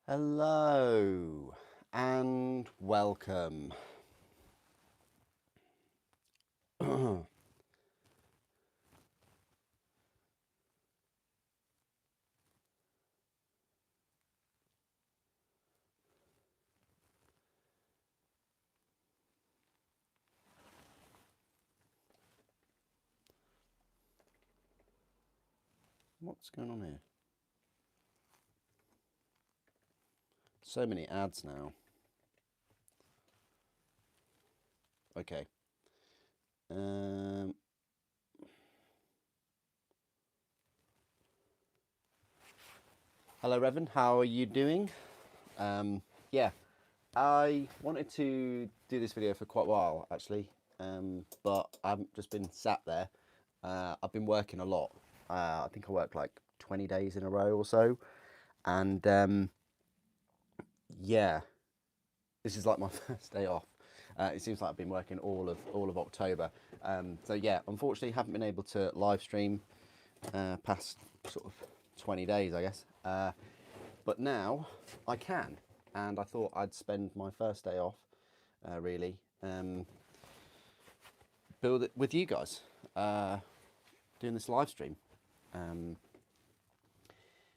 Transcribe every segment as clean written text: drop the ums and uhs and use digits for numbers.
Hello and welcome. What's going on here? So many ads now. Okay. Um, Hello, Revan. How are you doing? Yeah, I wanted to do this video for quite a while actually, but I've just been sat there. I've been working a lot. I think I worked like 20 days in a row or so, and yeah, this is like my first day off. It seems like I've been working all of October. So yeah, unfortunately, haven't been able to live stream past sort of 20 days, I guess. But now I can, and I thought I'd spend my first day off, really, build it with you guys, doing this live stream,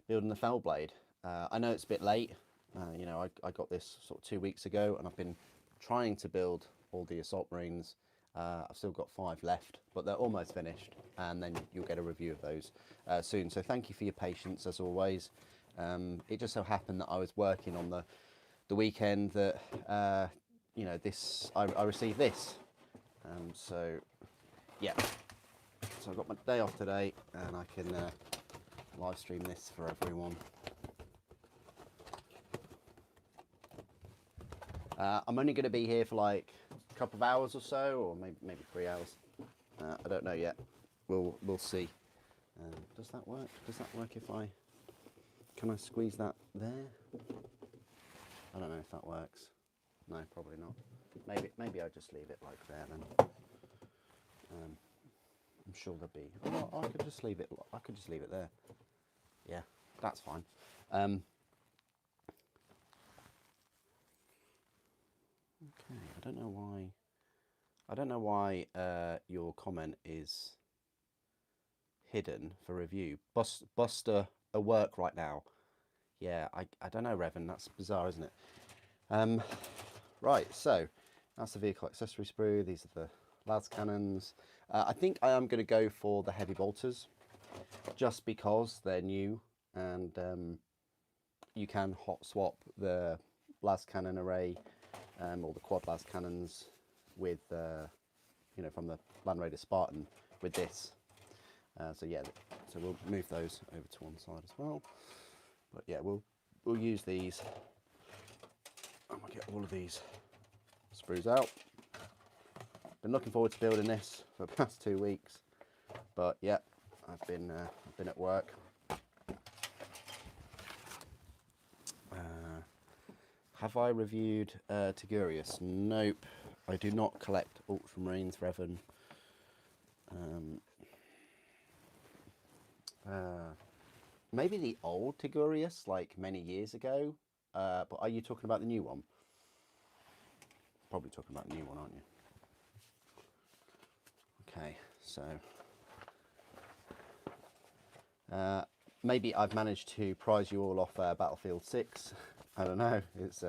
building the Fellblade. I know it's a bit late. I got this sort of 2 weeks ago, and I've been trying to build all the assault marines. I've still got 5 left, but they're almost finished, and then you'll get a review of those soon. So thank you for your patience, as always. It just so happened that I was working on the weekend that I received this. So yeah, so I've got my day off today, and I can live stream this for everyone. I'm only going to be here for like a couple of hours or so, or maybe 3 hours. I don't know yet. We'll see. Does that work? Does that work if I... Can I squeeze that there? I don't know if that works. No, probably not. Maybe I'll just leave it like there then. I'm sure there'll be... Oh, I could just leave it. I could just leave it there. Yeah, that's fine. Okay, I don't know why. I don't know why your comment is hidden for review. Buster at work right now. Yeah, I don't know, Revan. That's bizarre, isn't it? Right, so that's the vehicle accessory sprue. These are the las cannons. I think I am going to go for the heavy bolters, just because they're new, and you can hot swap the las cannon array, or the quad las cannons with from the Land Raider Spartan with this. So yeah, so we'll move those over to one side as well. But yeah, we'll use these, and we'll get all of these sprues out. Been looking forward to building this for the past 2 weeks, but yeah, I've been at work. Have I reviewed Tigurius? Nope. I do not collect Ultramarines, Revan. Maybe the old Tigurius, like many years ago. But are you talking about the new one? Probably talking about the new one, aren't you? Okay, so maybe I've managed to prize you all off Battlefield 6. I don't know. It's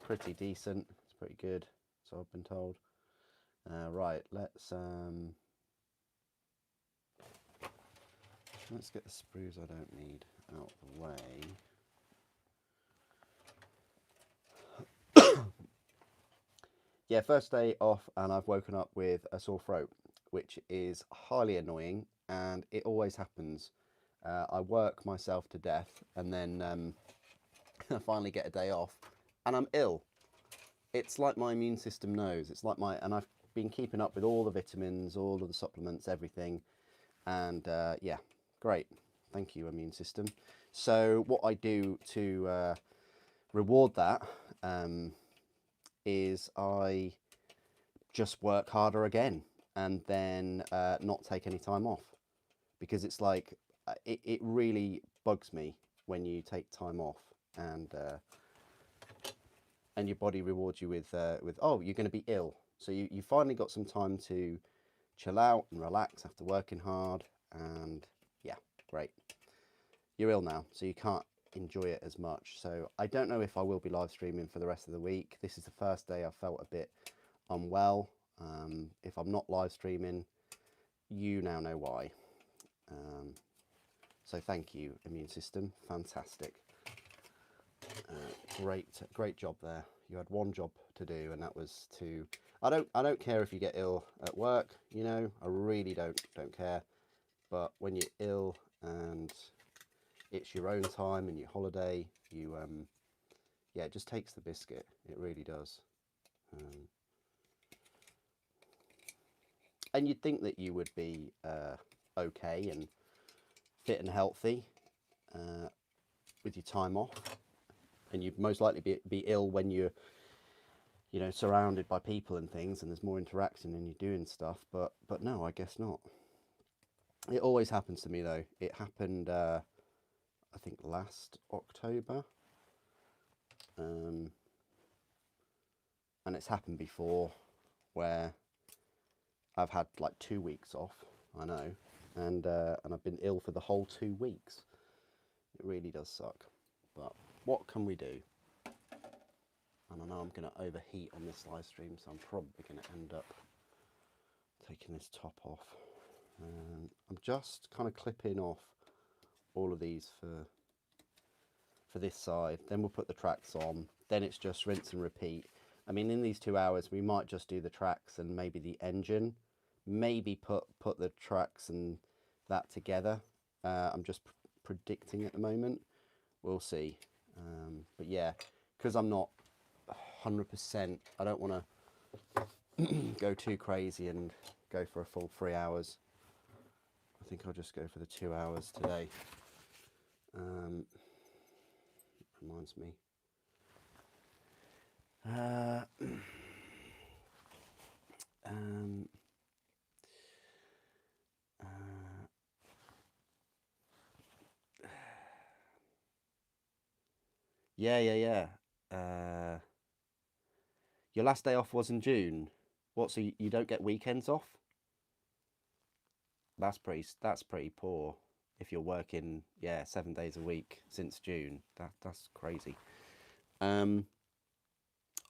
pretty decent. It's pretty good, so I've been told. Right, let's get the sprues I don't need out of the way. Yeah, first day off, and I've woken up with a sore throat, which is highly annoying, and it always happens. I work myself to death, and then I finally get a day off, and I'm ill. It's like my immune system knows. It's like and I've been keeping up with all the vitamins, all of the supplements, everything, and yeah, great. Thank you, immune system. So what I do to reward that is I just work harder again, and then not take any time off, because it's like it really bugs me when you take time off and your body rewards you with oh, you're going to be ill. So you finally got some time to chill out and relax after working hard, and yeah, great. You're ill now, so you can't enjoy it as much. So I don't know if I will be live streaming for the rest of the week. This is the first day I felt a bit unwell. If I'm not live streaming, you now know why. So thank you, immune system. Fantastic. Great job there. You had one job to do, and that was to. I don't care if you get ill at work. You know, I really don't care. But when you're ill and it's your own time and your holiday, you yeah, it just takes the biscuit. It really does. And you'd think that you would be okay and fit and healthy with your time off, and you'd most likely be ill when you're, you know, surrounded by people and things, and there's more interaction and you're doing stuff. But no, I guess not. It always happens to me though. It happened, I think last October, and it's happened before, where I've had like 2 weeks off. I know, and I've been ill for the whole 2 weeks. It really does suck, but what can we do? And I know I'm going to overheat on this live stream, so I'm probably going to end up taking this top off. I'm just kind of clipping off all of these for this side. Then we'll put the tracks on. Then it's just rinse and repeat. I mean, in these 2 hours, we might just do the tracks and maybe the engine. Maybe put the tracks and that together. I'm just predicting at the moment. We'll see. But yeah, because I'm not 100%, I don't want to go too crazy and go for a full 3 hours. I think I'll just go for the 2 hours today. Reminds me. Yeah. Your last day off was in June. What? So you don't get weekends off? That's pretty poor. If you're working, yeah, 7 days a week since June, that's crazy.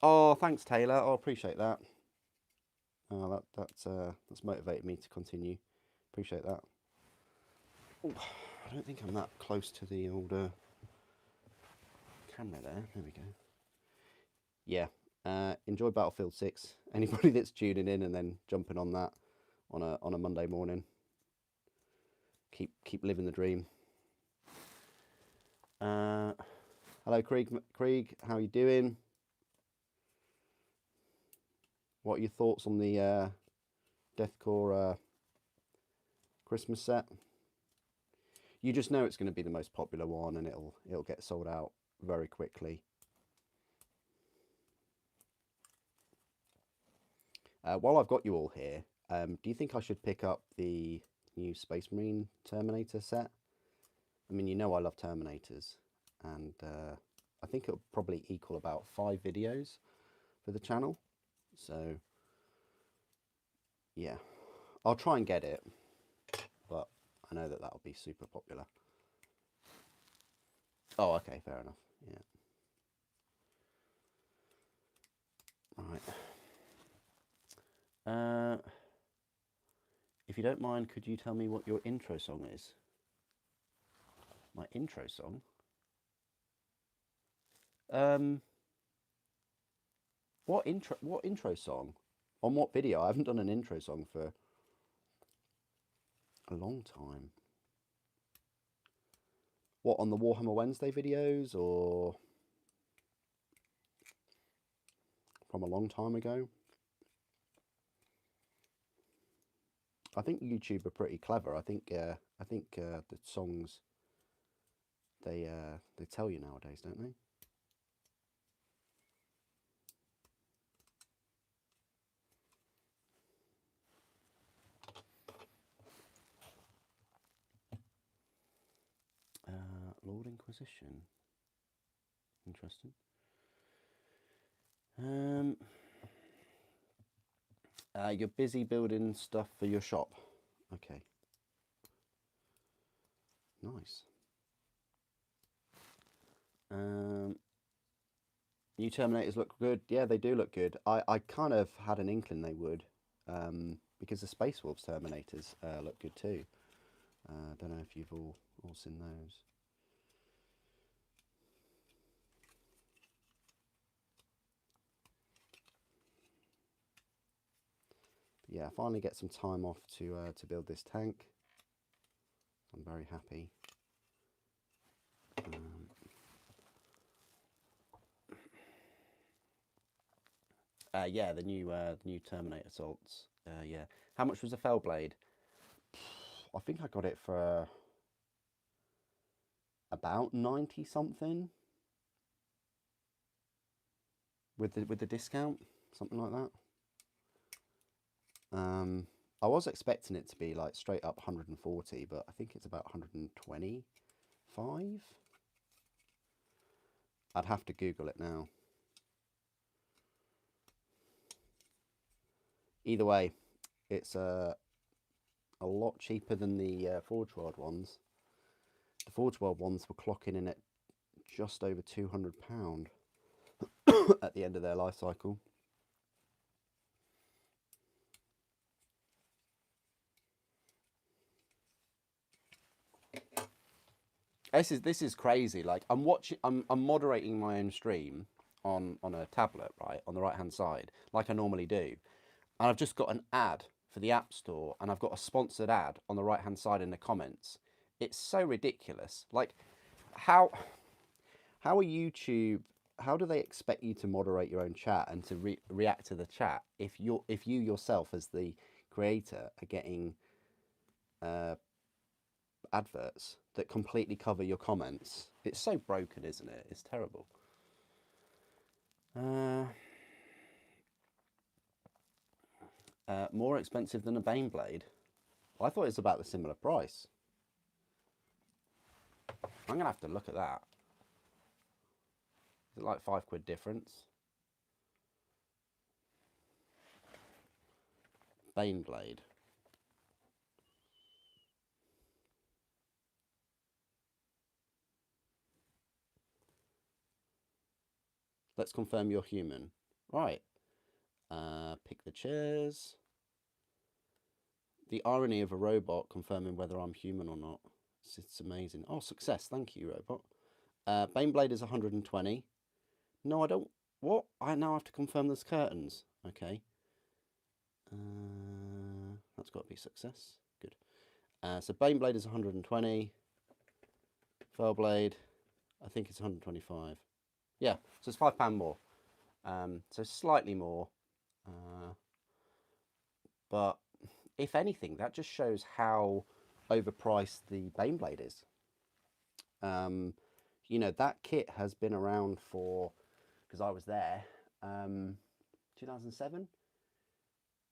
Oh, thanks, Taylor. I appreciate that. Oh, that's motivated me to continue. Appreciate that. Oh, I don't think I'm that close to the older camera there. There we go. Yeah. Enjoy Battlefield 6. Anybody that's tuning in and then jumping on that on a Monday morning, keep living the dream. Hello, Krieg. How are you doing? What are your thoughts on the Deathcore Christmas set? You just know it's going to be the most popular one, and it'll get sold out very quickly. While I've got you all here, do you think I should pick up the new Space Marine Terminator set? I mean, you know I love Terminators, and I think it'll probably equal about 5 videos for the channel. So, yeah, I'll try and get it, but I know that'll be super popular. Oh, okay, fair enough, yeah. Right. If you don't mind, could you tell me what your intro song is? My intro song? What intro song? On what video? I haven't done an intro song for a long time. What, on the Warhammer Wednesday videos, or from a long time ago? I think YouTube are pretty clever. I think the songs they tell you nowadays, don't they? Lord Inquisition. Interesting. You're busy building stuff for your shop. Okay. Nice. New Terminators look good. Yeah, they do look good. I kind of had an inkling they would, because the Space Wolves Terminators look good too. I don't know if you've all seen those. But yeah, I finally get some time off to build this tank. I'm very happy. Yeah, the new Terminator assaults. Yeah, how much was the Fellblade? I think I got it for about 90 something with the discount, something like that. I was expecting it to be like straight up 140, but I think it's about 125. I'd have to Google it now. Either way, it's a lot cheaper than the Forge World ones. The Forge World ones were clocking in at just over £200 at the end of their life cycle. This is crazy. Like I'm moderating my own stream on a tablet, right, on the right hand side, like I normally do, and I've just got an ad for the App Store, and I've got a sponsored ad on the right hand side in the comments. It's so ridiculous. Like, how are YouTube? How do they expect you to moderate your own chat and to react to the chat if you yourself as the creator are getting adverts that completely cover your comments? It's so broken, isn't it? It's terrible. More expensive than a Baneblade? I thought it was about the similar price. I'm gonna have to look at that. Is it like £5 difference? Baneblade. Let's confirm you're human. Right. Pick the chairs. The irony of a robot confirming whether I'm human or not. It's amazing. Oh, success. Thank you, robot. Baneblade is 120. No, I don't. What? I now have to confirm there's curtains. Okay. That's got to be success. Good. So Baneblade is 120. Fellblade, I think it's 125. Yeah, so it's £5 more. So slightly more. But if anything, that just shows how overpriced the Baneblade is. You know, that kit has been around for, because I was there, 2007.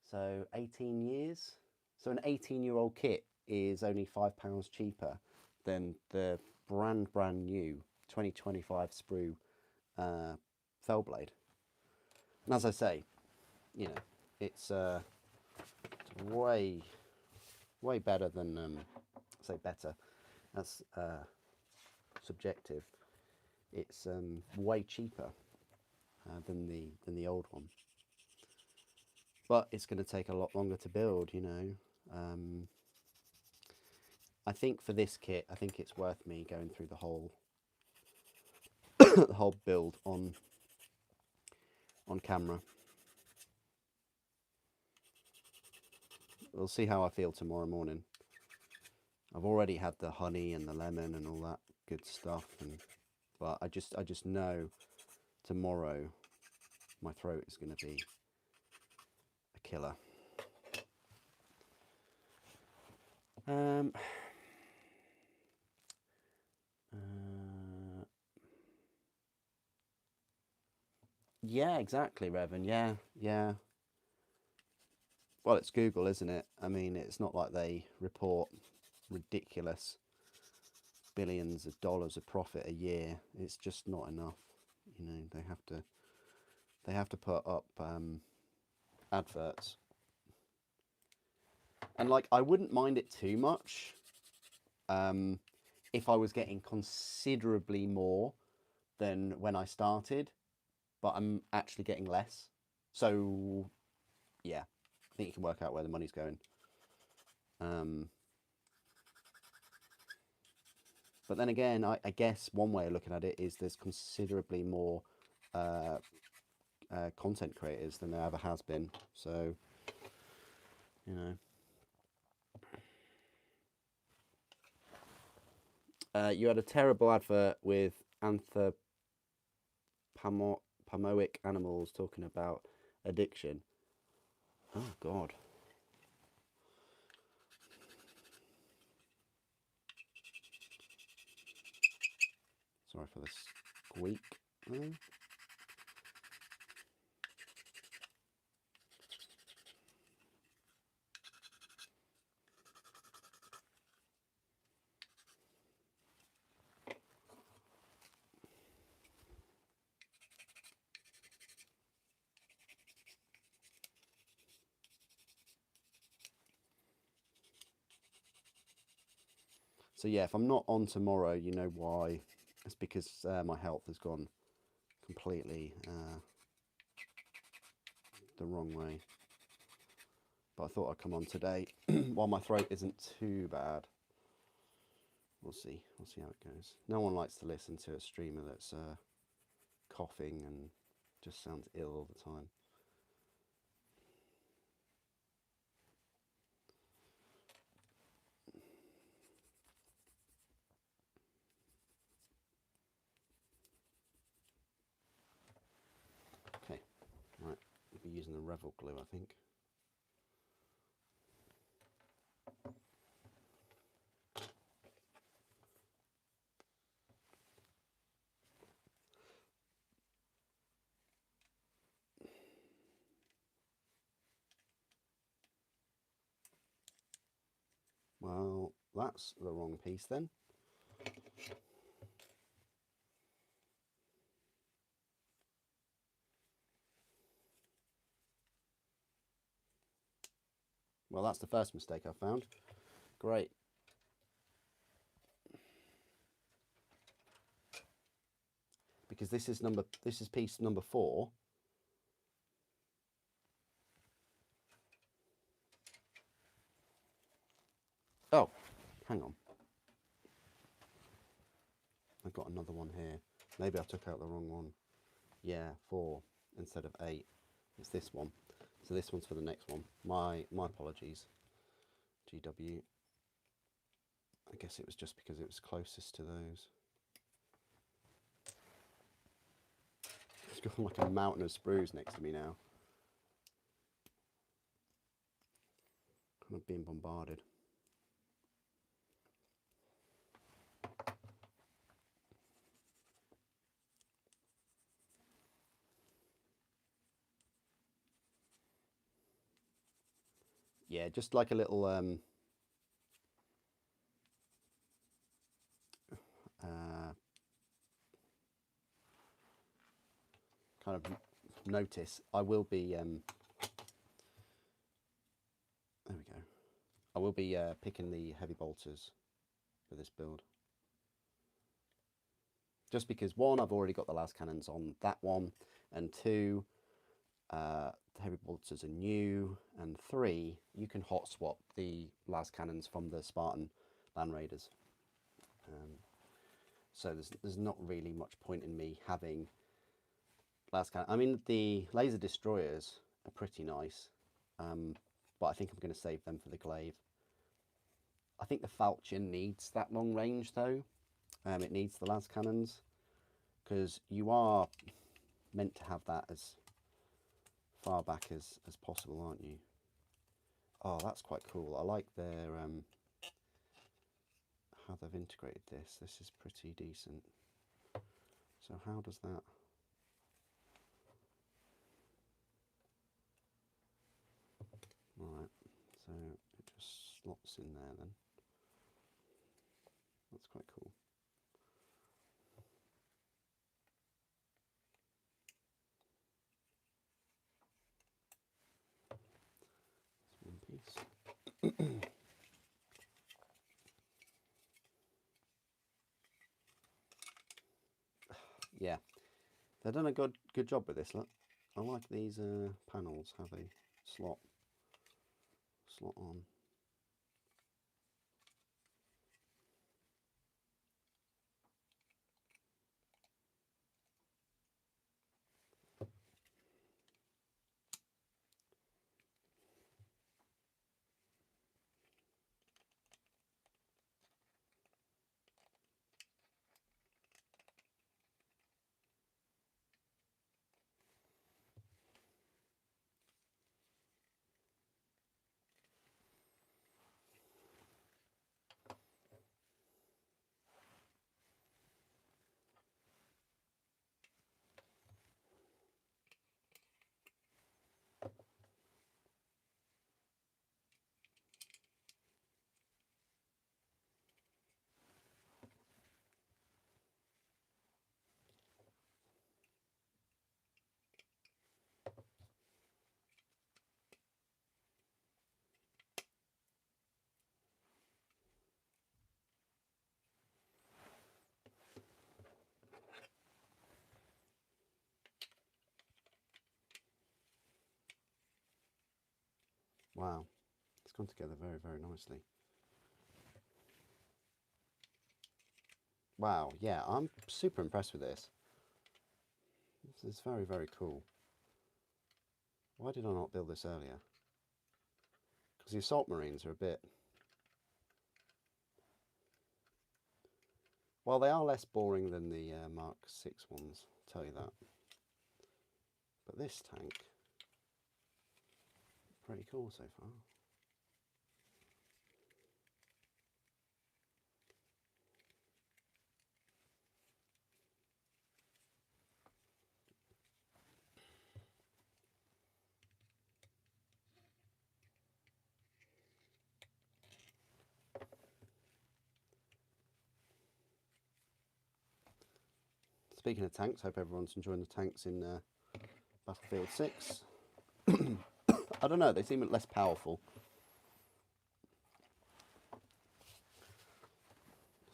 So 18 years. So an 18-year-old kit is only £5 cheaper than the brand new 2025 sprue Fellblade. And as I say, you know, it's way better than say better. That's subjective. It's way cheaper than the old one. But it's going to take a lot longer to build, you know. I think for this kit, I think it's worth me going through the whole the whole build on camera. We'll see how I feel tomorrow morning. I've already had the honey and the lemon and all that good stuff, but I just know tomorrow my throat is going to be a killer. Yeah, exactly, Revan. Yeah. Well, it's Google, isn't it? I mean, it's not like they report ridiculous billions of dollars of profit a year. It's just not enough. you know, they have to put up adverts. And like, I wouldn't mind it too much if I was getting considerably more than when I started, but I'm actually getting less. So yeah, I think you can work out where the money's going. But then again, I guess one way of looking at it is there's considerably more content creators than there ever has been. So, you know, you had a terrible advert with anthropomorphic animals talking about addiction. Oh God. Sorry for the squeak. So yeah, if I'm not on tomorrow, you know why. It's because my health has gone completely the wrong way. But I thought I'd come on today while my throat isn't too bad. We'll see. We'll see how it goes. No one likes to listen to a streamer that's coughing and just sounds ill all the time. Okay, right. We'll be using the Revel glue, I think. Well, that's the wrong piece then. Well, that's the first mistake I found. Great. Because this is piece number 4. Oh, hang on. I've got another one here. Maybe I took out the wrong one. Yeah, 4 instead of 8. It's this one. So this one's for the next one. My apologies. GW. I guess it was just because it was closest to those. It's got like a mountain of sprues next to me now. Kind of being bombarded. Yeah, just like a little kind of notice. I will be there we go. I will be picking the heavy bolters for this build. Just because 1, I've already got the las cannons on that one, and 2, the heavy bolters are new, and 3, you can hot swap the las cannons from the Spartan Land Raiders. So there's not really much point in me having las cannon. I mean, the laser destroyers are pretty nice, but I think I'm going to save them for the glaive. I think the falchion needs that long range though. It needs the las cannons because you are meant to have that as far back as possible, aren't you? Oh, that's quite cool. I like their how they've integrated this. This is pretty decent. So how does that? Right, so it just slots in there then. That's quite cool. Yeah, they've done a good job with this. Look, I like these panels, how they slot on. Wow, it's gone together very, very nicely. Wow, yeah, I'm super impressed with this. This is very, very cool. Why did I not build this earlier? Because the assault marines are a bit... Well, they are less boring than the Mark 6 ones, I'll tell you that. But this tank, pretty cool so far. Speaking of tanks, hope everyone's enjoying the tanks in Battlefield 6. I don't know, they seem less powerful.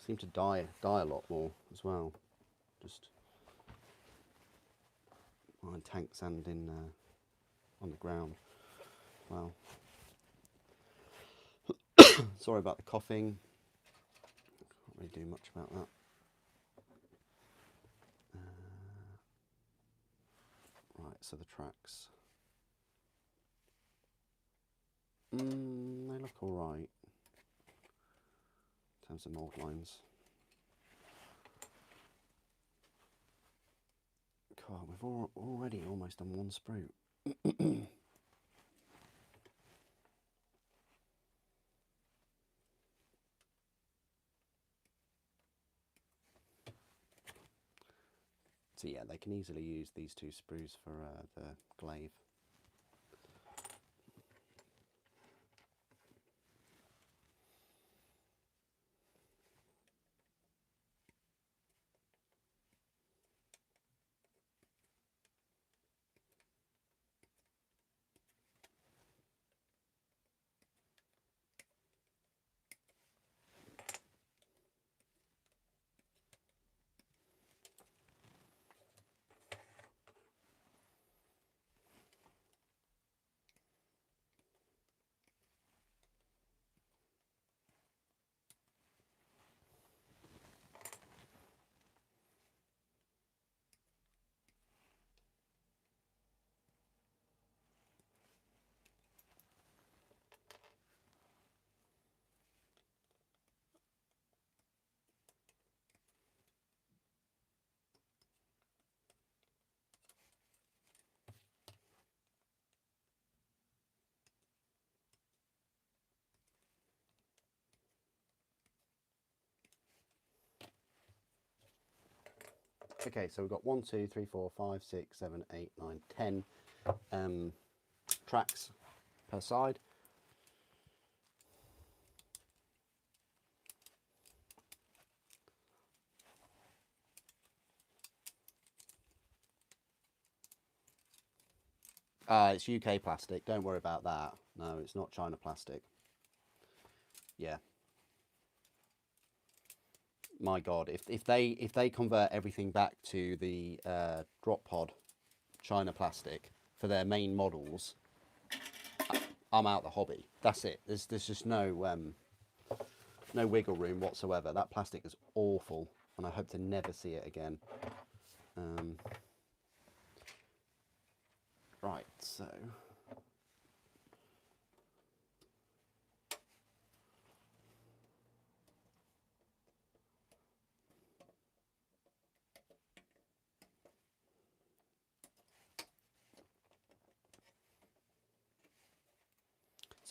Seem to die a lot more as well. Just in tanks and in on the ground. Wow. Sorry about the coughing. Can't really do much about that. Right, so the tracks. They look alright in terms of mould lines. God, we've already almost done one sprue. So yeah, they can easily use these two sprues for the glaive. Okay, so we've got 1, 2, 3, 4, 5, 6, 7, 8, 9, 10 tracks per side. It's UK plastic, don't worry about that. No, it's not China plastic. Yeah. My God, if they convert everything back to the drop pod China plastic for their main models, I'm out the hobby. That's it. There's just no wiggle room whatsoever. That plastic is awful, and I hope to never see it again. Right, so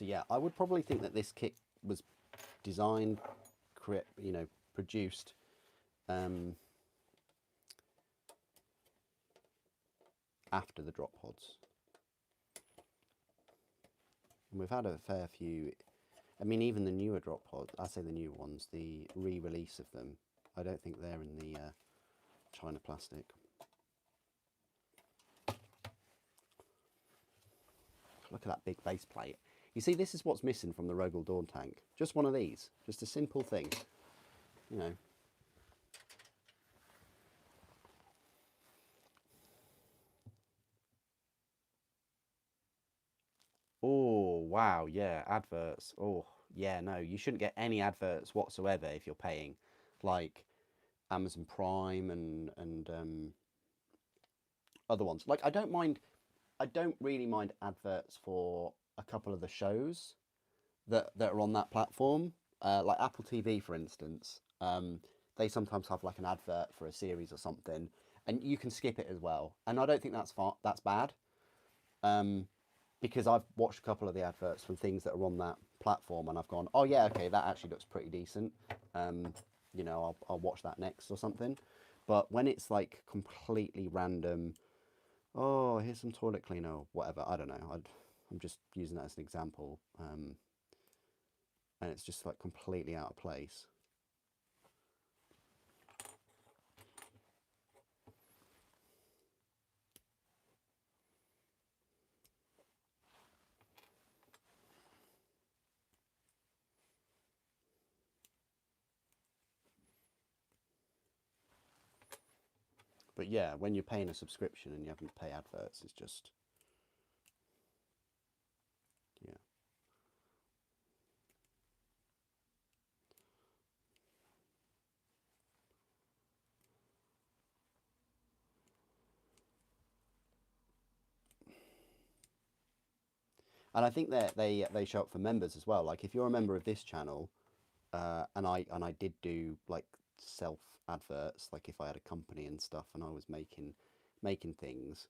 yeah, I would probably think that this kit was designed, produced after the drop pods. And we've had a fair few. I mean, even the newer drop pods, I say the new ones, the re-release of them, I don't think they're in the China plastic. Look at that big base plate. You see, this is what's missing from the Rogel Dawn tank. Just one of these. Just a simple thing. You know. Oh, wow. Yeah, adverts. Oh, yeah, no. You shouldn't get any adverts whatsoever if you're paying. Like Amazon Prime and other ones. Like, I don't really mind adverts for a couple of the shows that are on that platform, like Apple TV, for instance. They sometimes have like an advert for a series or something, and you can skip it as well. And I don't think that's bad, because I've watched a couple of the adverts from things that are on that platform, and I've gone, oh yeah, okay, that actually looks pretty decent. I'll watch that next or something. But when it's like completely random, oh, here's some toilet cleaner or whatever, I don't know. I'm just using that as an example. And it's just like completely out of place. But yeah, when you're paying a subscription and you haven't to pay adverts, it's just, yeah. And I think that they show up for members as well. Like if you're a member of this channel, and I did do like self adverts, like if I had a company and stuff and I was making things,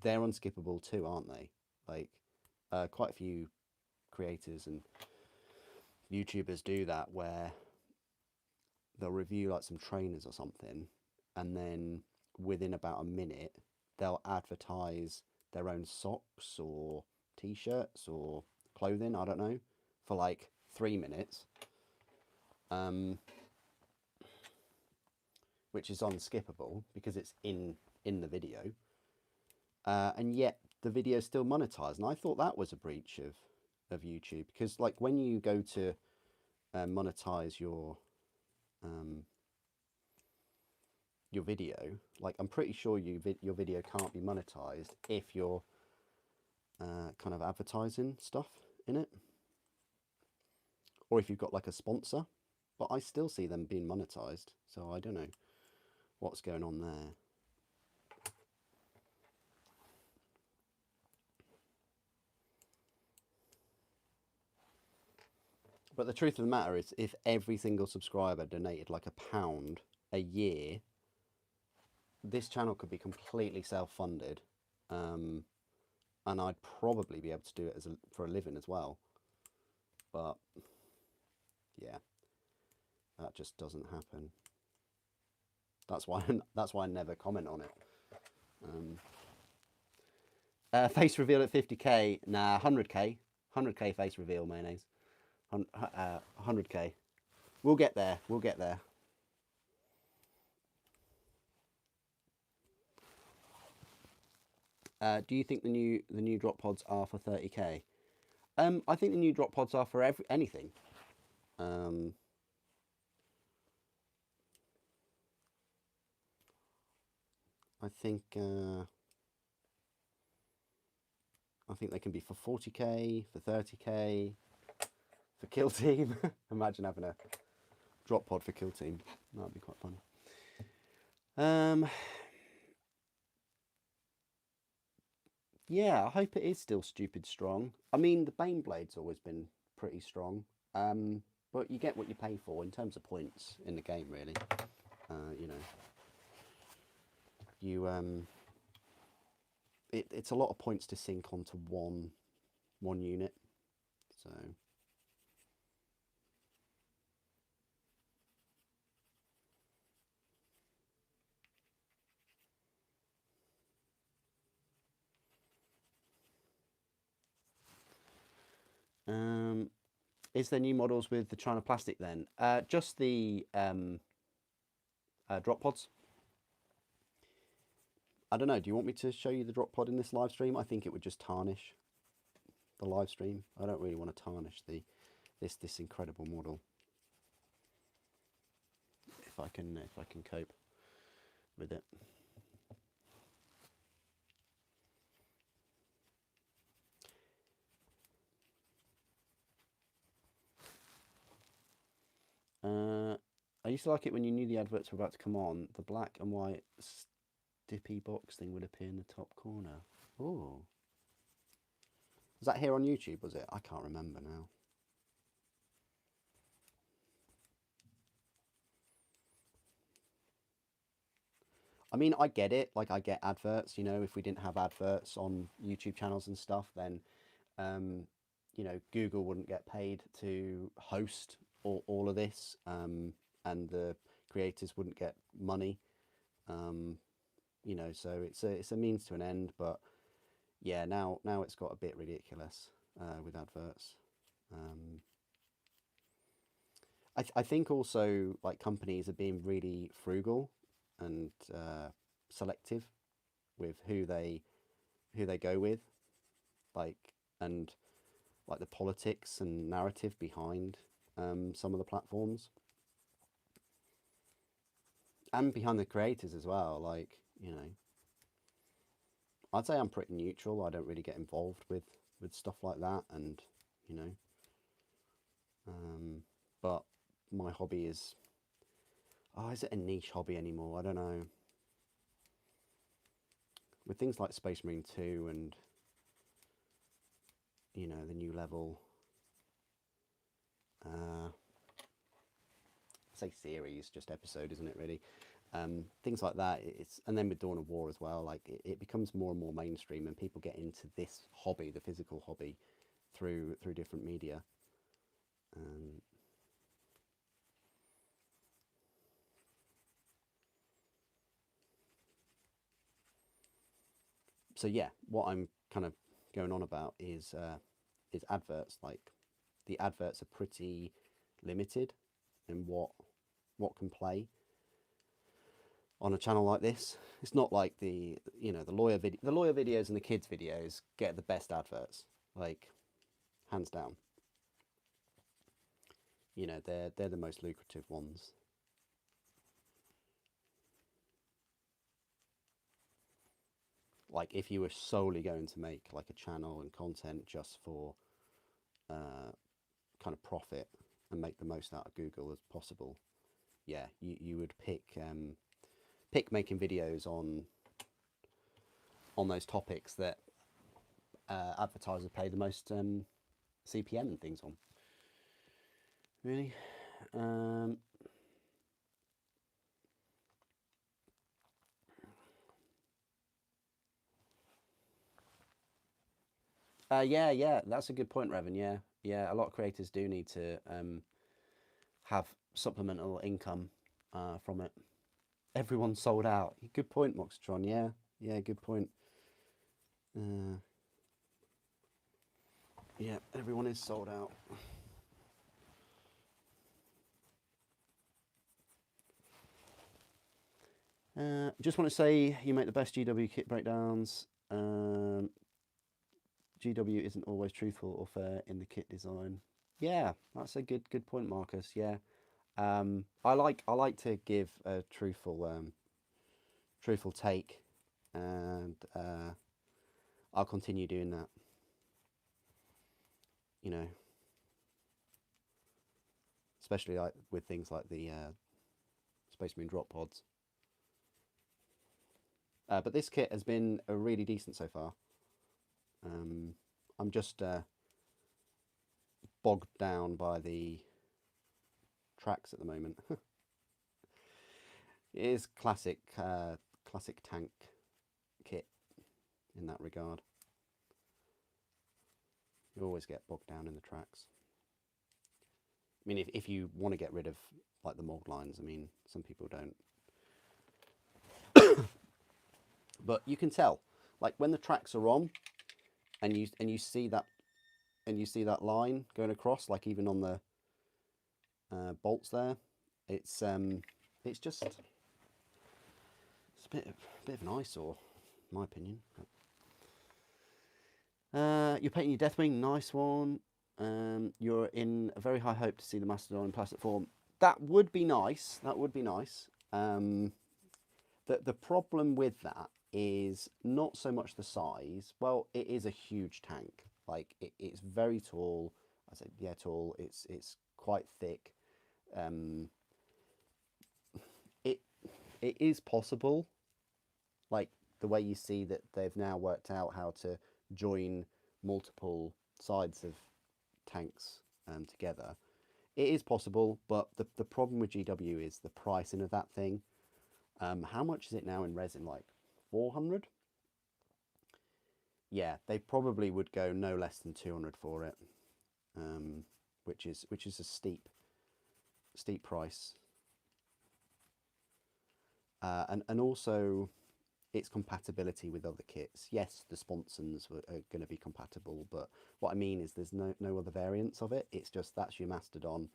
they're unskippable too, aren't they? Like quite a few creators and YouTubers do that, where they'll review like some trainers or something, and then within about a minute they'll advertise their own socks or t-shirts or clothing, I don't know, for like 3 minutes, which is unskippable because it's in the video, and yet the video is still monetized. And I thought that was a breach of YouTube, because like when you go to monetize your video, like I'm pretty sure your video can't be monetized if you're kind of advertising stuff in it, or if you've got like a sponsor. But I still see them being monetized, so I don't know what's going on there. But the truth of the matter is, if every single subscriber donated like £1 a year, this channel could be completely self-funded, and I'd probably be able to do it for a living as well. But yeah, that just doesn't happen. That's why I never comment on it. Face reveal at 50k. Nah, 100k. 100k face reveal, mayonnaise. 100k. We'll get there. We'll get there. Do you think the new drop pods are for 30k? I think the new drop pods are for anything. Um, I think they can be for 40k, for 30k, for Kill Team. Imagine having a drop pod for Kill Team. That'd be quite fun. Yeah, I hope it is still stupid strong. I mean, the Baneblade's always been pretty strong. But you get what you pay for in terms of points in the game, really. You know, it's a lot of points to sink onto one unit. So is there new models with the China plastic then? Just the drop pods. I don't know. Do you want me to show you the drop pod in this live stream? I think it would just tarnish the live stream. I don't really want to tarnish this incredible model. If I can cope with it. I used to like it when you knew the adverts were about to come on. The black and white stippy box thing would appear in the top corner. Oh. Was that here on YouTube, was it? I can't remember now. I mean, I get it. Like, I get adverts. You know, if we didn't have adverts on YouTube channels and stuff, then, you know, Google wouldn't get paid to host all of this, and the creators wouldn't get money. You know, so it's a means to an end. But yeah, now it's got a bit ridiculous with adverts. I think also like companies are being really frugal and selective with who they go with, like, and like the politics and narrative behind some of the platforms and behind the creators as well. Like, you know, I'd say I'm pretty neutral. I don't really get involved with stuff like that, and you know, but my hobby is, oh, is it a niche hobby anymore? I don't know. With things like Space Marine 2 and, you know, the new level, say series, just episode, isn't it really? Things like that. And then with Dawn of War as well, like it becomes more and more mainstream, and people get into this hobby, the physical hobby, through different media. So yeah, what I'm kind of going on about is adverts. Like, the adverts are pretty limited in what can play on a channel like this. It's not like the lawyer videos and the kids videos get the best adverts, like, hands down. You know, they're the most lucrative ones. Like, if you were solely going to make like a channel and content just for kind of profit and make the most out of Google as possible, yeah, you would pick making videos on those topics that advertisers pay the most CPM and things on. Really. Yeah, that's a good point, Revan. Yeah, a lot of creators do need to have supplemental income from it. Everyone's sold out. Good point, Moxtron. Yeah, good point. Yeah, everyone is sold out. Just want to say you make the best GW kit breakdowns. GW isn't always truthful or fair in the kit design. Yeah, that's a good point, Marcus. Yeah, I like to give a truthful take, and I'll continue doing that. You know, especially like with things like the Space Marine drop pods. But this kit has been really decent so far. I'm just bogged down by the tracks at the moment. It is classic tank kit in that regard. You always get bogged down in the tracks. I mean, if you want to get rid of like the mold lines, I mean, some people don't. But you can tell, like when the tracks are on, and you see that line going across, like even on the bolts there, it's just a bit of an eyesore, in my opinion. You're painting your Deathwing, nice one. You're in a very high hope to see the Mastodon in plastic form. That would be nice. That would be nice. The problem with that is not so much the size. Well, it is a huge tank. Like it's very tall. I said, yeah, tall. It's quite thick. It it is possible. Like the way you see that they've now worked out how to join multiple sides of tanks together. It is possible, but the problem with GW is the pricing of that thing. How much is it now in resin? Like 400? Yeah, they probably would go no less than 200 for it, which is a steep price. And also its compatibility with other kits. Yes, the sponsons are going to be compatible, but what I mean is there's no other variants of it. It's just that's your Mastodon.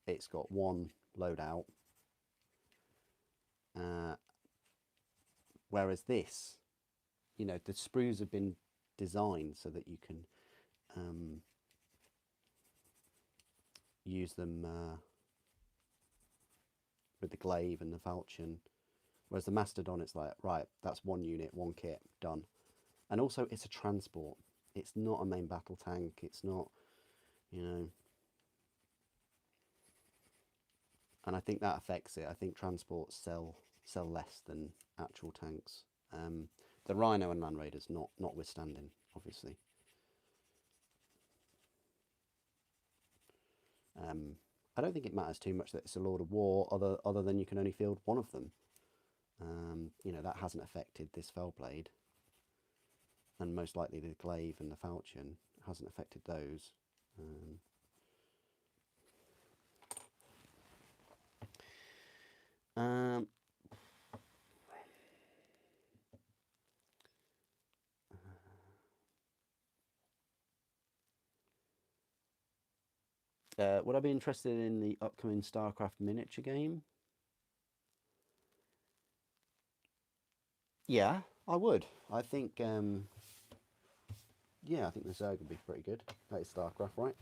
It's got one loadout. Whereas this, the sprues have been designed so that you can use them with the glaive and the falchion. Whereas the Mastodon, it's like, right, that's one unit, one kit, done. And also, it's a transport. It's not a main battle tank. It's not, and I think that affects it. I think transports sell less than actual tanks. The Rhino and Land Raiders notwithstanding, obviously. I don't think it matters too much that it's a Lord of War, other than you can only field one of them. That hasn't affected this Fellblade, and most likely the glaive and the falchion hasn't affected those. Would I be interested in the upcoming StarCraft miniature game? Yeah, I would. I think, I think the Zerg would be pretty good. That is StarCraft, right?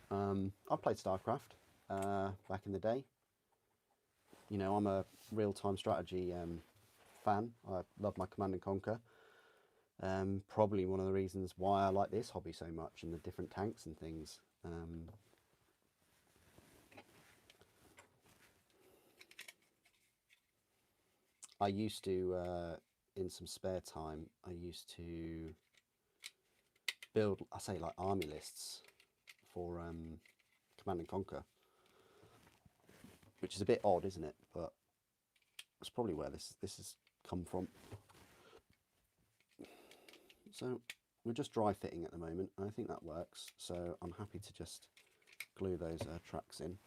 I've played StarCraft back in the day. I'm a real-time strategy fan. I love my Command and Conquer. Probably one of the reasons why I like this hobby so much and the different tanks and things. I used to, in some spare time, I used to build, I say, like army lists for Command and Conquer, which is a bit odd, isn't it? But that's probably where this has come from. So we're just dry fitting at the moment, and I think that works. So I'm happy to just glue those tracks in.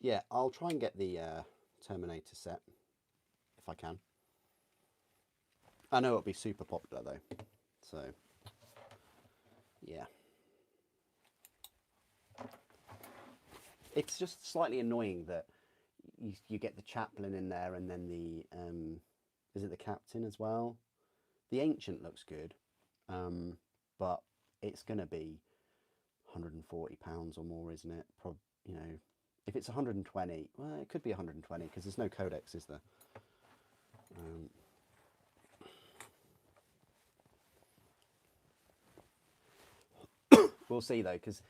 Yeah, I'll try and get the Terminator set if I can. I know it'll be super popular though, so yeah. It's just slightly annoying that you get the chaplain in there and then the is it the captain as well? The ancient looks good, but it's going to be £140 or more, isn't it? You know, if it's 120, well, it could be 120 because there's no codex, is there? We'll see though, because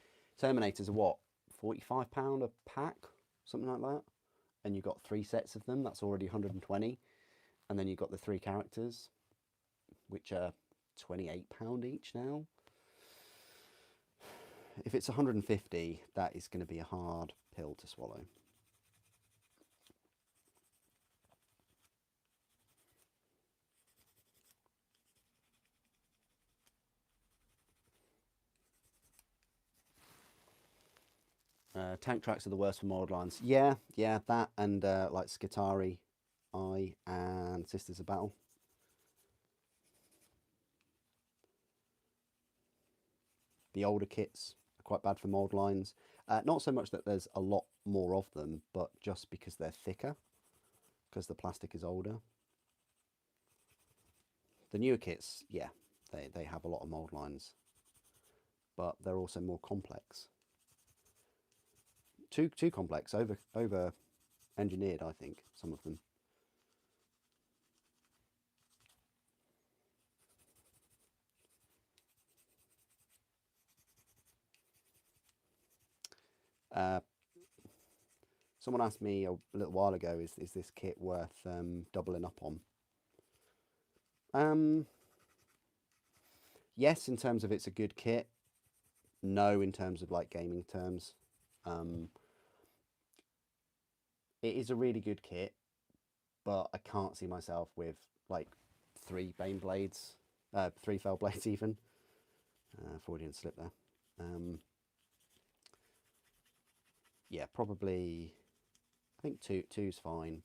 Terminators are what, £45 a pack, something like that, and you've got 3 sets of them. That's already 120, and then you've got the 3 characters, which are £28 each now. If it's 150, that is going to be a hard pill to swallow. Tank tracks are the worst for mod lines. Yeah, that and like Skitari, Eye, and Sisters of Battle. The older kits are quite bad for mold lines. Not so much that there's a lot more of them, but just because they're thicker, because the plastic is older. The newer kits, yeah, they have a lot of mold lines, but they're also more complex. Too complex, over engineered, I think, some of them. Uh, Someone asked me a little while ago, is this kit worth doubling up on? Yes, in terms of it's a good kit. No, in terms of like gaming terms. Um, it is a really good kit, but I can't see myself with like 3 Baneblades, 3 Fellblades even. Freudian slip there. Yeah, probably. I think two's fine.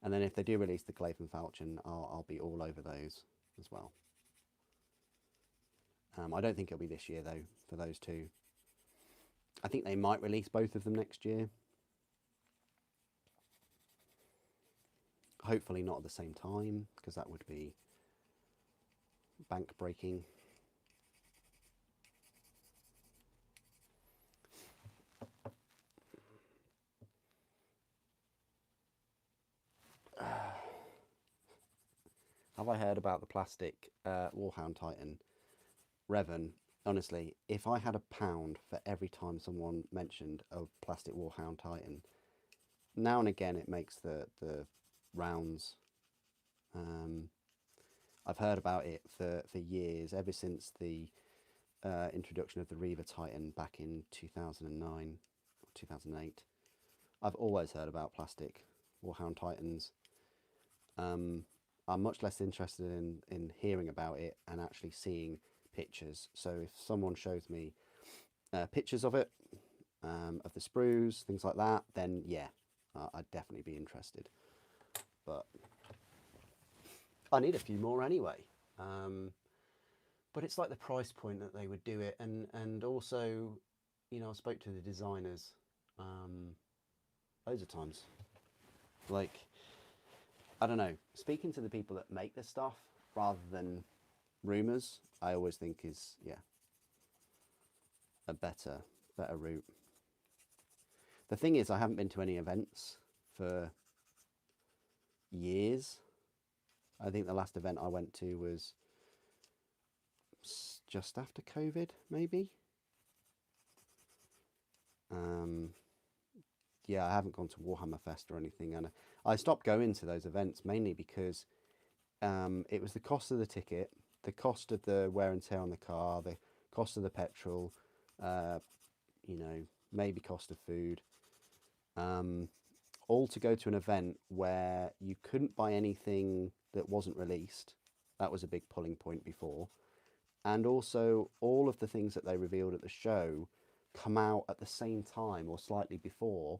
And then if they do release the Clayton Falchion, I'll be all over those as well. I don't think it'll be this year though for those two. I think they might release both of them next year. Hopefully not at the same time, because that would be bank breaking. Have I heard about the plastic Warhound Titan? Revan, honestly, if I had £1 for every time someone mentioned a plastic Warhound Titan, now and again it makes the rounds. I've heard about it for years, ever since the introduction of the Reaver Titan back in 2009, 2008. I've always heard about plastic Warhound Titans. I'm much less interested in hearing about it and actually seeing pictures. So if someone shows me pictures of it, of the sprues, things like that, then yeah, I'd definitely be interested. But I need a few more anyway. But it's like the price point that they would do it, and also, you know, I spoke to the designers loads of times. Like, I don't know, speaking to the people that make this stuff rather than rumors, I always think is, yeah, a better route. The thing is, I haven't been to any events for years. I think the last event I went to was just after COVID, maybe. Yeah, I haven't gone to Warhammer Fest or anything, and I stopped going to those events mainly because it was the cost of the ticket, the cost of the wear and tear on the car, the cost of the petrol, you know, maybe cost of food, all to go to an event where you couldn't buy anything that wasn't released. That was a big pulling point before. And also, all of the things that they revealed at the show come out at the same time or slightly before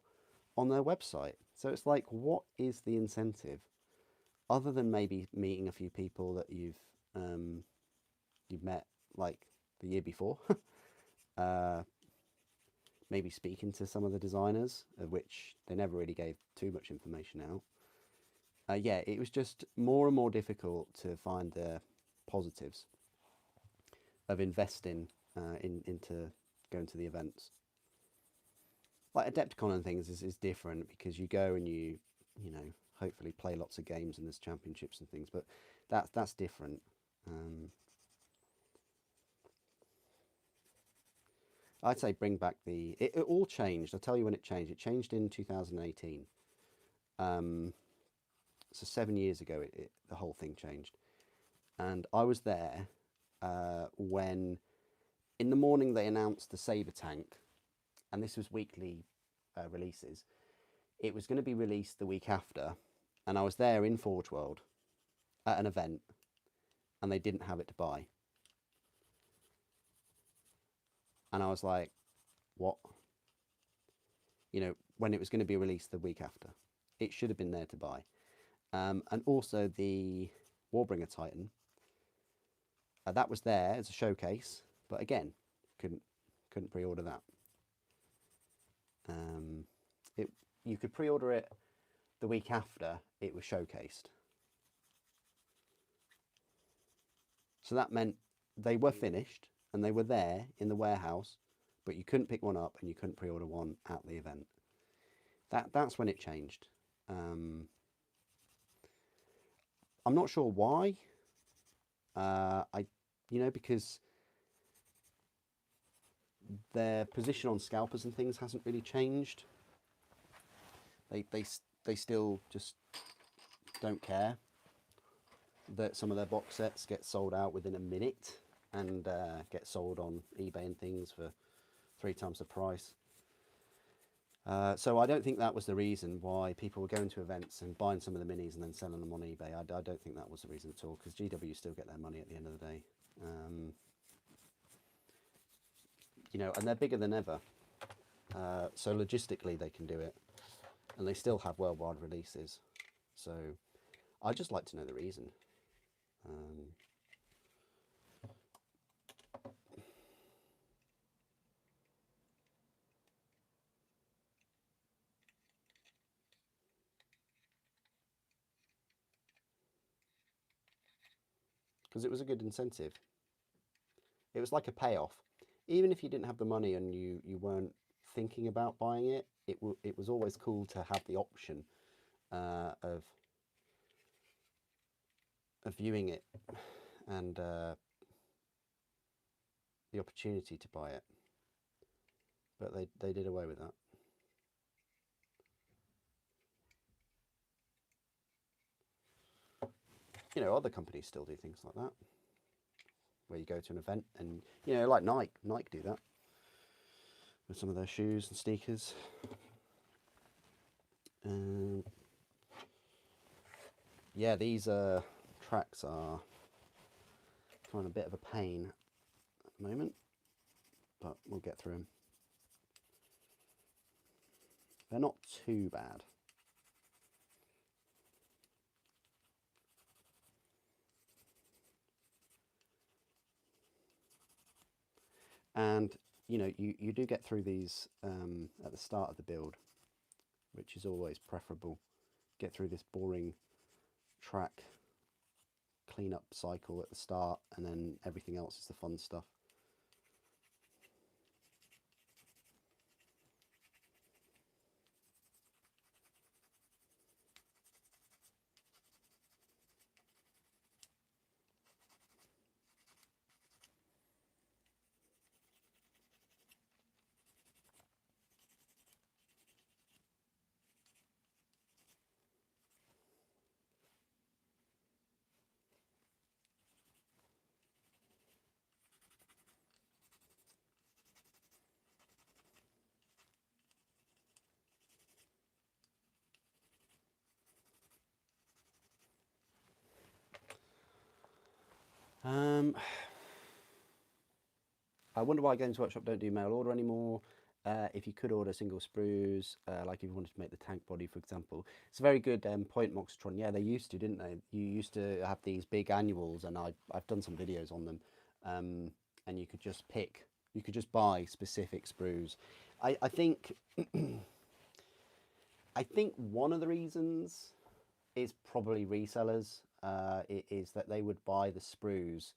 on their website. So it's like, what is the incentive other than maybe meeting a few people that you've met like the year before? uh, Maybe speaking to some of the designers, of which they never really gave too much information out. Yeah, it was just more and more difficult to find the positives of investing into going to the events. Like Adepticon and things is different because you go and you know hopefully play lots of games and there's championships and things, but that's different. Um, I'd say bring back it all changed. I'll tell you when it changed. It changed in 2018. Um, so 7 years ago, the whole thing changed, and I was there when in the morning they announced the Saber Tank, and this was weekly releases. It was going to be released the week after, and I was there in Forge World at an event, and they didn't have it to buy, and I was like, "What?" You know, when it was going to be released the week after, it should have been there to buy. And also the Warbringer Titan, that was there as a showcase, but again, couldn't pre-order that. It You could pre-order it the week after it was showcased, so that meant they were finished and they were there in the warehouse, but you couldn't pick one up and you couldn't pre-order one at the event. That's when it changed. I'm not sure why. I, because their position on scalpers and things hasn't really changed. They still just don't care that some of their box sets get sold out within a minute and get sold on eBay and things for 3 times the price. So I don't think that was the reason why people were going to events and buying some of the minis and then selling them on eBay. I don't think that was the reason at all, because GW still get their money at the end of the day. And they're bigger than ever. So logistically they can do it, and they still have worldwide releases. So I'd just like to know the reason. Because it was a good incentive. It was like a payoff. Even if you didn't have the money and you weren't thinking about buying it, it was always cool to have the option of viewing it and the opportunity to buy it. But they did away with that. Other companies still do things like that, where you go to an event and, like Nike do that with some of their shoes and sneakers. Yeah, these tracks are trying a bit of a pain at the moment, but we'll get through them. They're not too bad. And you do get through these at the start of the build, which is always preferable. Get through this boring track cleanup cycle at the start, and then everything else is the fun stuff. I wonder why Games Workshop don't do mail order anymore. If you could order single sprues, like if you wanted to make the tank body, for example, it's a very good point, Moxtron. Yeah, they used to, didn't they? You used to have these big annuals, and I've done some videos on them, and you could just pick, you could just buy specific sprues. I think I think one of the reasons is probably resellers. It is that they would buy the sprues,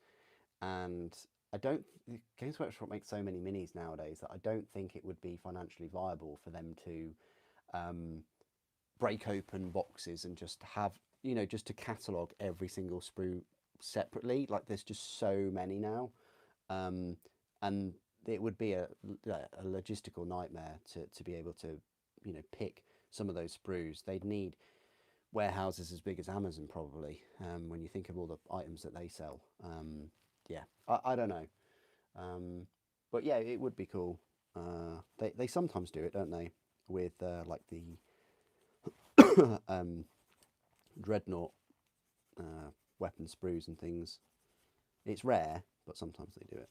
and I don't. Games Workshop makes so many minis nowadays that I don't think it would be financially viable for them to um, break open boxes and just have, you know, just to catalog every single sprue separately. Like there's just so many now, um, and it would be a logistical nightmare to be able to, you know, pick some of those sprues. They'd need warehouses as big as Amazon probably, when you think of all the items that they sell. Yeah, I don't know. But yeah, it would be cool. They sometimes do it, don't they? With like the dreadnought weapon sprues and things. It's rare, but sometimes they do it.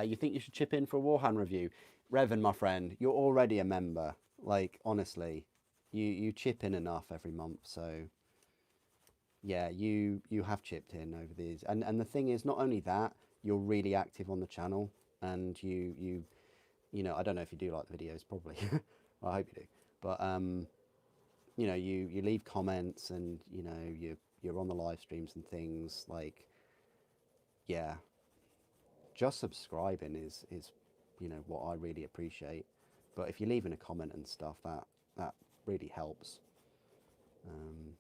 You think you should chip in for a Warhammer review? Revan, my friend, you're already a member. Like, honestly, you chip in enough every month, so yeah, you have chipped in over these. And the thing is, not only that, you're really active on the channel, and you know, I don't know if you do like the videos, probably. Well, I hope you do. But you know, you leave comments, and you know, you're on the live streams and things. Like, yeah, just subscribing is you know what I really appreciate. But if you're leaving a comment and stuff, that really helps. Um,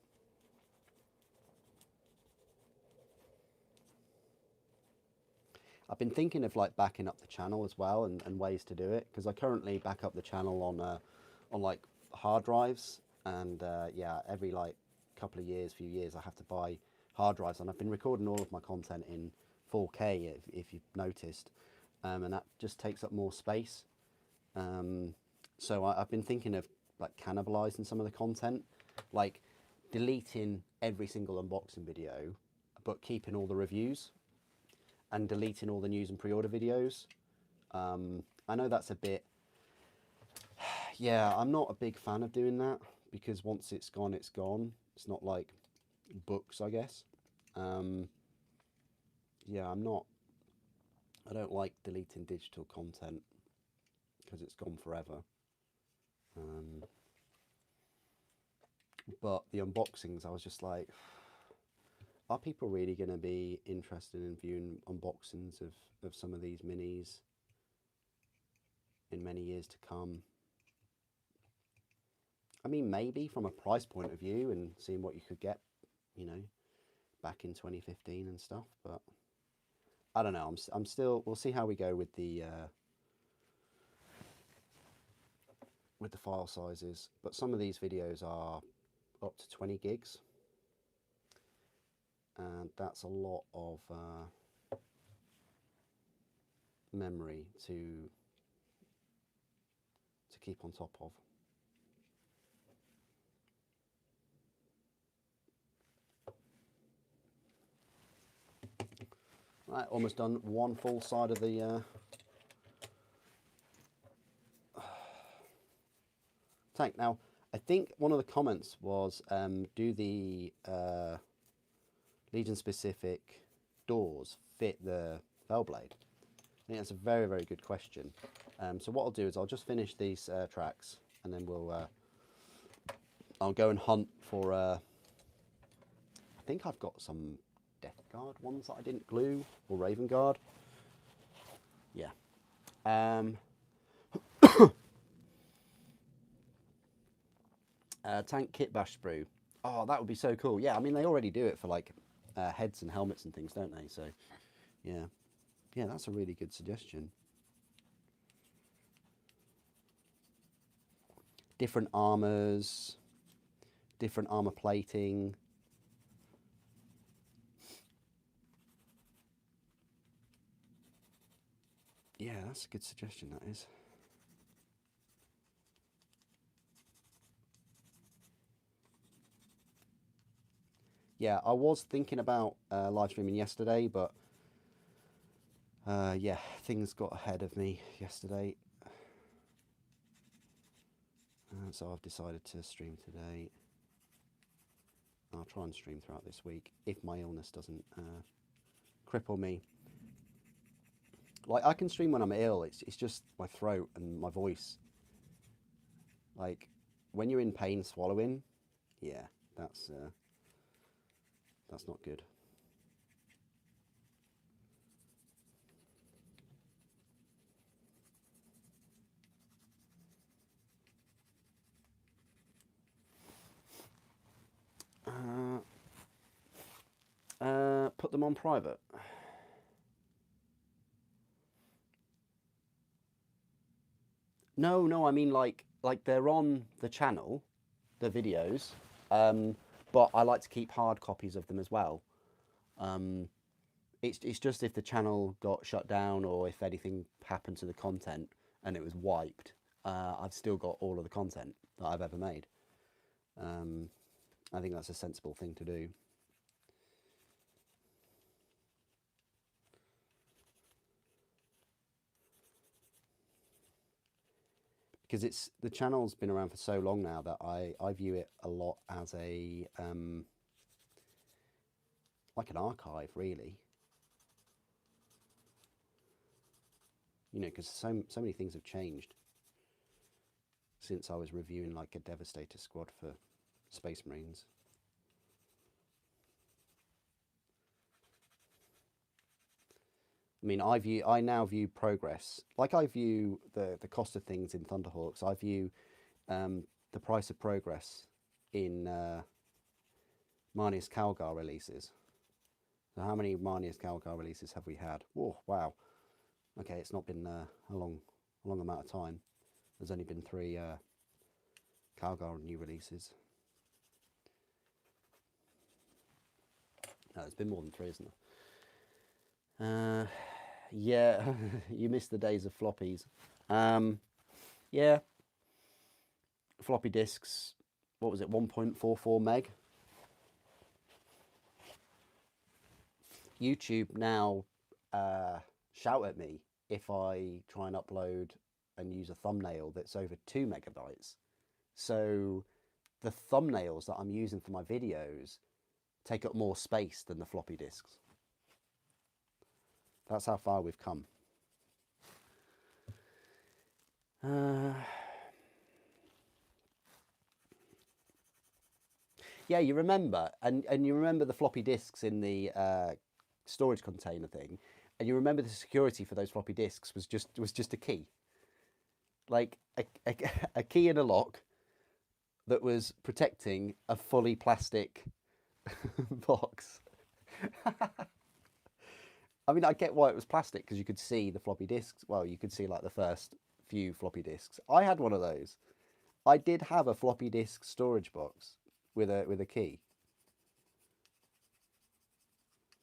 I've been thinking of like backing up the channel as well, and ways to do it, because I currently back up the channel on like hard drives, and yeah, every like couple of years, few years, I have to buy hard drives, and I've been recording all of my content in 4K, if you've noticed, and that just takes up more space. So I've been thinking of like cannibalizing some of the content, like deleting every single unboxing video, but keeping all the reviews, and deleting all the news and pre-order videos. I know that's a bit, yeah, I'm not a big fan of doing that, because once it's gone, it's gone. It's not like books, I guess. Um, yeah, I don't like deleting digital content because it's gone forever. Um, but the unboxings, I was just like, are people really going to be interested in viewing unboxings of some of these minis in many years to come? I mean, maybe from a price point of view and seeing what you could get, you know, back in 2015 and stuff. But I don't know. I'm still. We'll see how we go with the file sizes. But some of these videos are up to 20 gigs, and that's a lot of memory to keep on top of. Right, almost done one full side of the tank. Now, I think one of the comments was, do the Legion specific doors fit the Fellblade? I think that's a very, very good question. So what I'll do is I'll just finish these tracks, and then I'll go and hunt for, I think I've got some Death Guard ones that I didn't glue, or Raven Guard. Yeah. Tank kit bash sprue. Oh, that would be so cool. Yeah, I mean, they already do it for like heads and helmets and things, don't they? So, yeah. Yeah, that's a really good suggestion. different armors, different armor plating. Yeah, that's a good suggestion, that is. Yeah, I was thinking about live streaming yesterday, but yeah, things got ahead of me yesterday. So I've decided to stream today. I'll try and stream throughout this week if my illness doesn't cripple me. Like, I can stream when I'm ill, it's just my throat and my voice. Like, when you're in pain swallowing, yeah, that's not good. Put them on private. No, no, I mean like they're on the channel, the videos, um, but I like to keep hard copies of them as well. Um, it's just if the channel got shut down or if anything happened to the content and it was wiped, I've still got all of the content that I've ever made. Um, I think that's a sensible thing to do. Because it's the channel's been around for so long now that I view it a lot as a like an archive, really. You know, because so many things have changed since I was reviewing like a Devastator squad for Space Marines. I mean, I now view progress like I view the cost of things in Thunderhawks. I view the price of progress in Marnius Calgar releases. So how many Marnius Calgar releases have we had? Oh, wow. Okay, it's not been a long amount of time. There's only been 3 Calgar new releases. No, there's been more than 3, isn't there? Yeah, you missed the days of floppies. Yeah, floppy disks. What was it? 1.44 meg. YouTube now shout at me if I try and upload and use a thumbnail that's over 2 megabytes. So the thumbnails that I'm using for my videos take up more space than the floppy disks. That's how far we've come. Yeah, you remember, and you remember the floppy disks in the storage container thing, and you remember the security for those floppy disks was just a key, like a key in a lock that was protecting a fully plastic box. I mean, I get why it was plastic because you could see the floppy disks. Well, you could see like the first few floppy disks. I had one of those. I did have a floppy disk storage box with a key.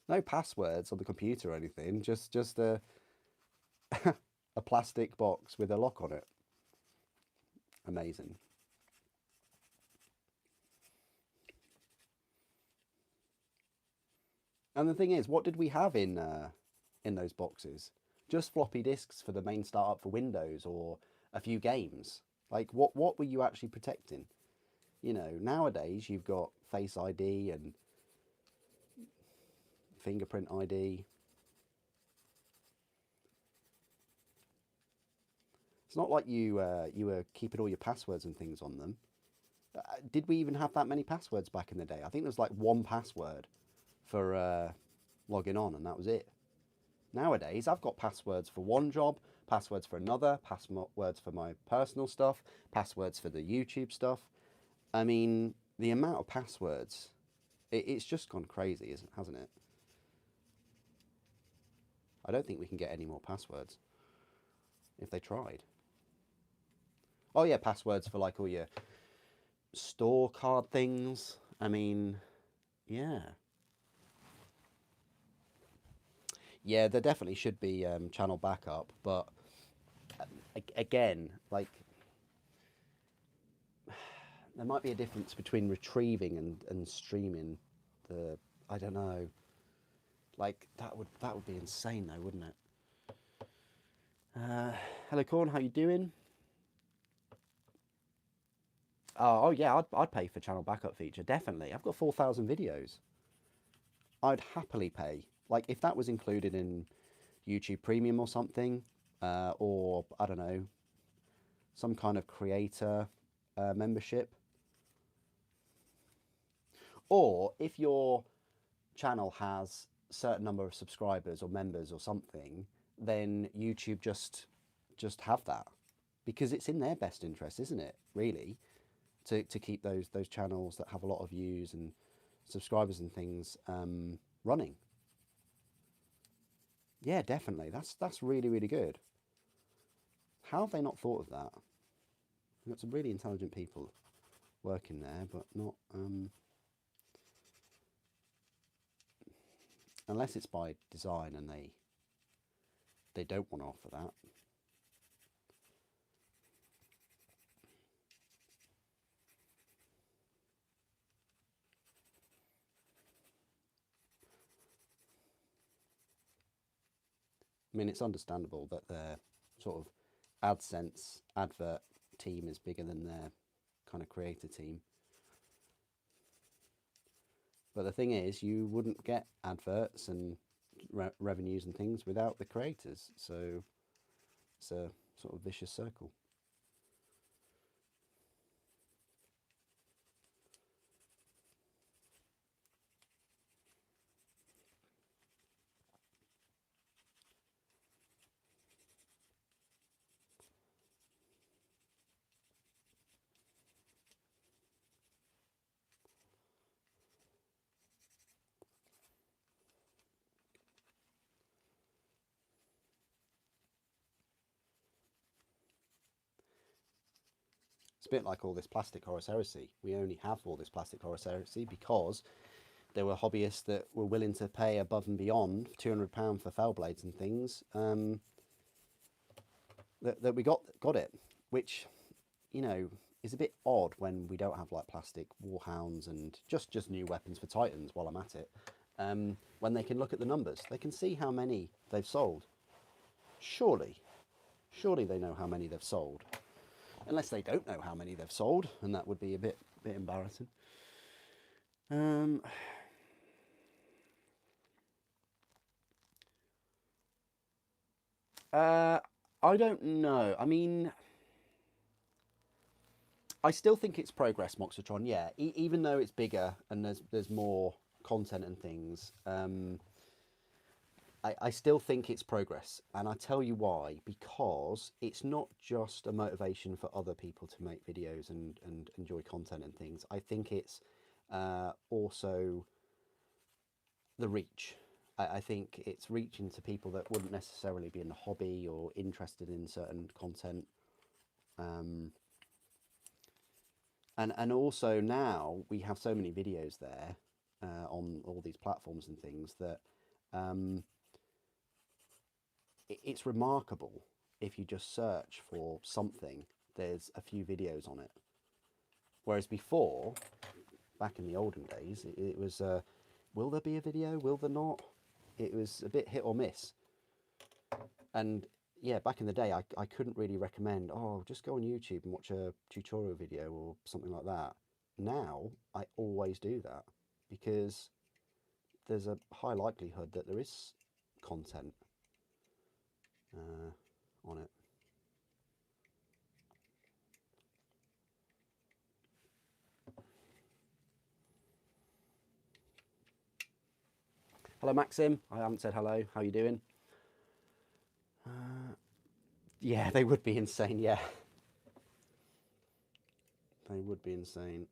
No passwords on the computer or anything. Just a a plastic box with a lock on it. Amazing. And the thing is, what did we have in those boxes? Just floppy disks for the main startup for Windows or a few games. Like what were you actually protecting? You know, nowadays you've got Face ID and fingerprint ID. It's not like you were keeping all your passwords and things on them. Did we even have that many passwords back in the day? I think there was like one password for logging on, and that was it. Nowadays, I've got passwords for one job, passwords for another, passwords for my personal stuff, passwords for the YouTube stuff. I mean, the amount of passwords, it's just gone crazy, hasn't it? I don't think we can get any more passwords if they tried. Oh yeah, passwords for like all your store card things. I mean, yeah. Yeah, there definitely should be channel backup, but again, like there might be a difference between retrieving and streaming. The I don't know. Like that would be insane though, wouldn't it? Hello, Corn. How you doing? Oh yeah, I'd pay for channel backup feature definitely. I've got 4,000 videos. I'd happily pay. Like if that was included in YouTube Premium or something, or I don't know, some kind of creator membership, or if your channel has a certain number of subscribers or members or something, then YouTube just have that because it's in their best interest, isn't it? Really, to keep those channels that have a lot of views and subscribers and things running. Yeah, definitely. That's really really good. How have they not thought of that? We've got some really intelligent people working there, but not unless it's by design and they don't want to offer that. I mean, it's understandable that their sort of AdSense advert team is bigger than their kind of creator team. But the thing is, you wouldn't get adverts and revenues and things without the creators. So it's a sort of vicious circle. It's a bit like all this plastic horror heresy. We only have all this plastic horror heresy because there were hobbyists that were willing to pay above and beyond £200 for Fellblades and things. That we got it, which you know is a bit odd when we don't have like plastic warhounds and just new weapons for Titans. While I'm at it, when they can look at the numbers, they can see how many they've sold. Surely, surely they know how many they've sold, unless they don't know how many they've sold, and that would be a bit embarrassing. Um, uh, I don't know. I mean, I still think it's progress, Moxitron. Yeah, even though it's bigger and there's more content and things, I still think it's progress, and I tell you why. Because it's not just a motivation for other people to make videos and enjoy content and things. I think it's also the reach. I think it's reaching to people that wouldn't necessarily be in the hobby or interested in certain content. Um, and also now we have so many videos there on all these platforms and things that um, it's remarkable. If you just search for something, there's a few videos on it. Whereas before, back in the olden days, it was will there be a video, will there not? It was a bit hit or miss. And yeah, back in the day, I couldn't really recommend, oh, just go on YouTube and watch a tutorial video or something like that. Now, I always do that because there's a high likelihood that there is content on it. Hello, Maxim. I haven't said hello. How you doing? Yeah, they would be insane. Yeah, they would be insane.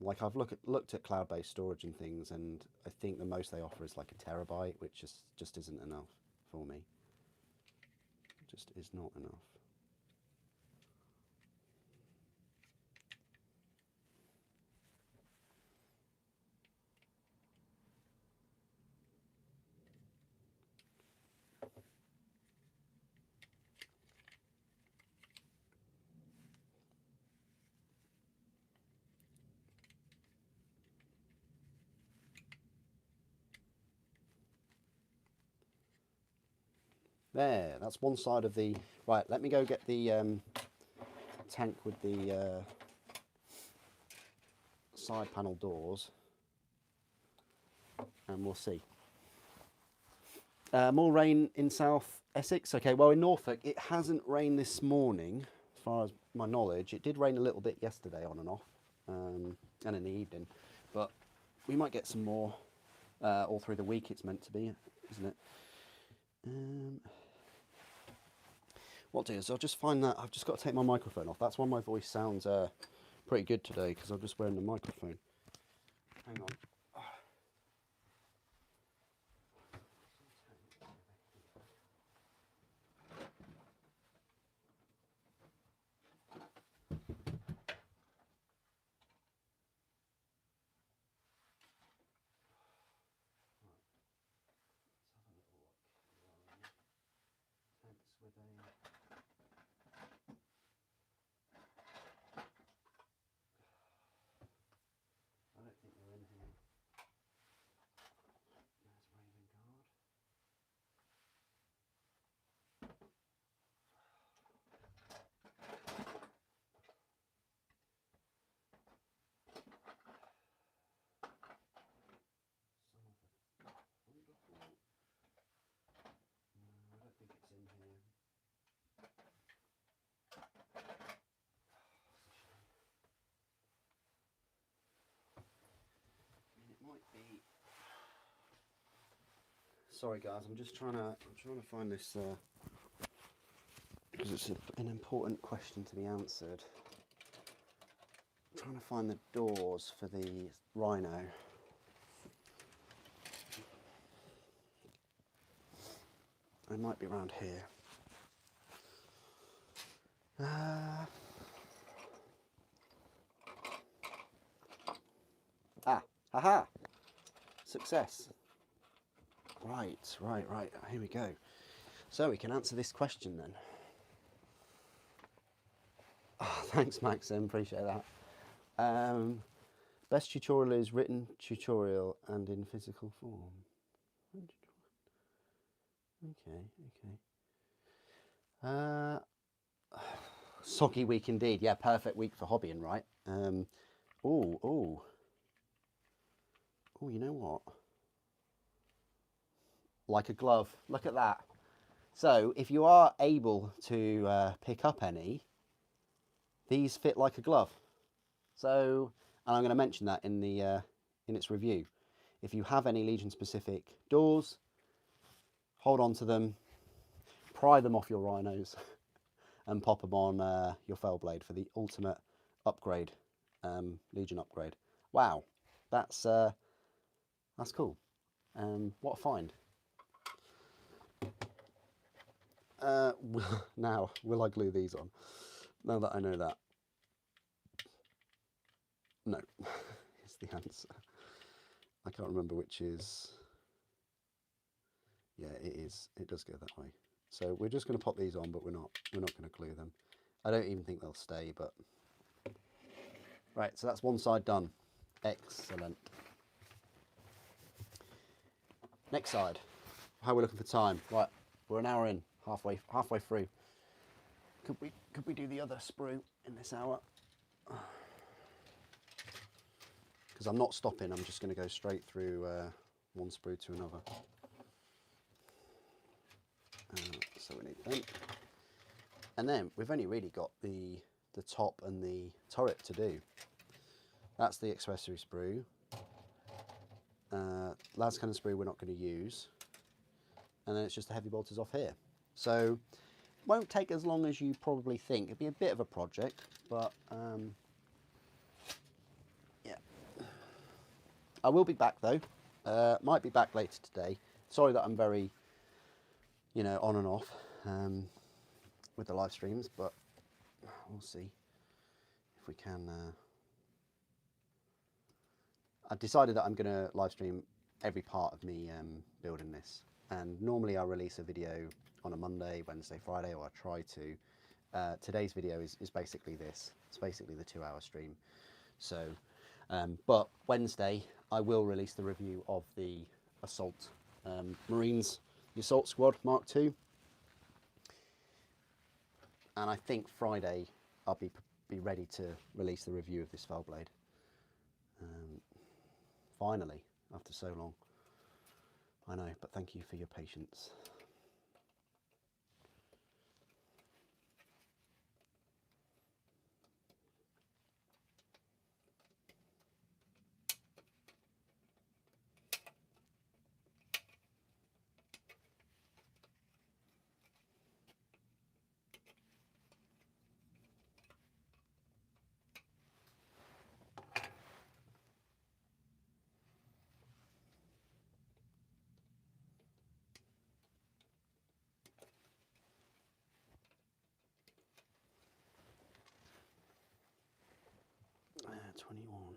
Like I've looked at cloud-based storage and things, and I think the most they offer is like a terabyte, which just isn't enough for me. It just is not enough. There, that's one side of the... Right, let me go get the tank with the side panel doors, and we'll see. More rain in South Essex. Okay, well in Norfolk it hasn't rained this morning, as far as my knowledge. It did rain a little bit yesterday on and off, and in the evening, but we might get some more all through the week. It's meant to be, isn't it? What I'll do is I'll just find that. I've just got to take my microphone off. That's why my voice sounds pretty good today, because I'm just wearing the microphone. Hang on. With a I don't think they're in here. There's Raven Guard. Wonderful. No, I don't think it's in here. I mean, it might be. Sorry, guys. I'm trying to find this because it's an important question to be answered. I'm trying to find the doors for the Rhino. It might be around here. Haha! Success. Right. Here we go. So we can answer this question then. Oh, thanks, Maxim. Appreciate that. Best tutorial is written tutorial and in physical form. Okay. Soggy week indeed. Yeah, perfect week for hobbying, right? Oh, you know what? Like a glove. Look at that. So if you are able to pick up any, these fit like a glove. So, and I'm going to mention that in the in its review. If you have any Legion specific doors, hold on to them, pry them off your Rhinos, and pop them on your Fellblade for the ultimate upgrade, Legion upgrade. Wow, that's cool. What a find. Now, will I glue these on? Now that I know that. No, is the answer. I can't remember which is. Yeah, it is. It does go that way. So we're just going to pop these on, but we're not going to glue them. I don't even think they'll stay, but right. So that's one side done. Excellent. Next side. How are we looking for time? Right, we're an hour in, halfway through. Could we do the other sprue in this hour? Because I'm not stopping. I'm just going to go straight through one sprue to another. So we need them. And then we've only really got the top and the turret to do. That's the accessory sprue. Las cannon sprue we're not going to use. And then it's just the heavy bolters off here. So it won't take as long as you probably think. It'll be a bit of a project, but yeah. I will be back though. Might be back later today. Sorry that I'm very, on and off with the live streams, but we'll see if we can. I've decided that I'm going to live stream every part of me building this. And normally I'll release a video on a Monday, Wednesday, Friday, or I try to. Today's video is basically this. It's basically the 2-hour stream. So, but Wednesday I will release the review of the Assault Marines, the Assault Squad Mark II. And I think Friday I'll be ready to release the review of this Fellblade. Finally, after so long. I know, but thank you for your patience. Uh, 21.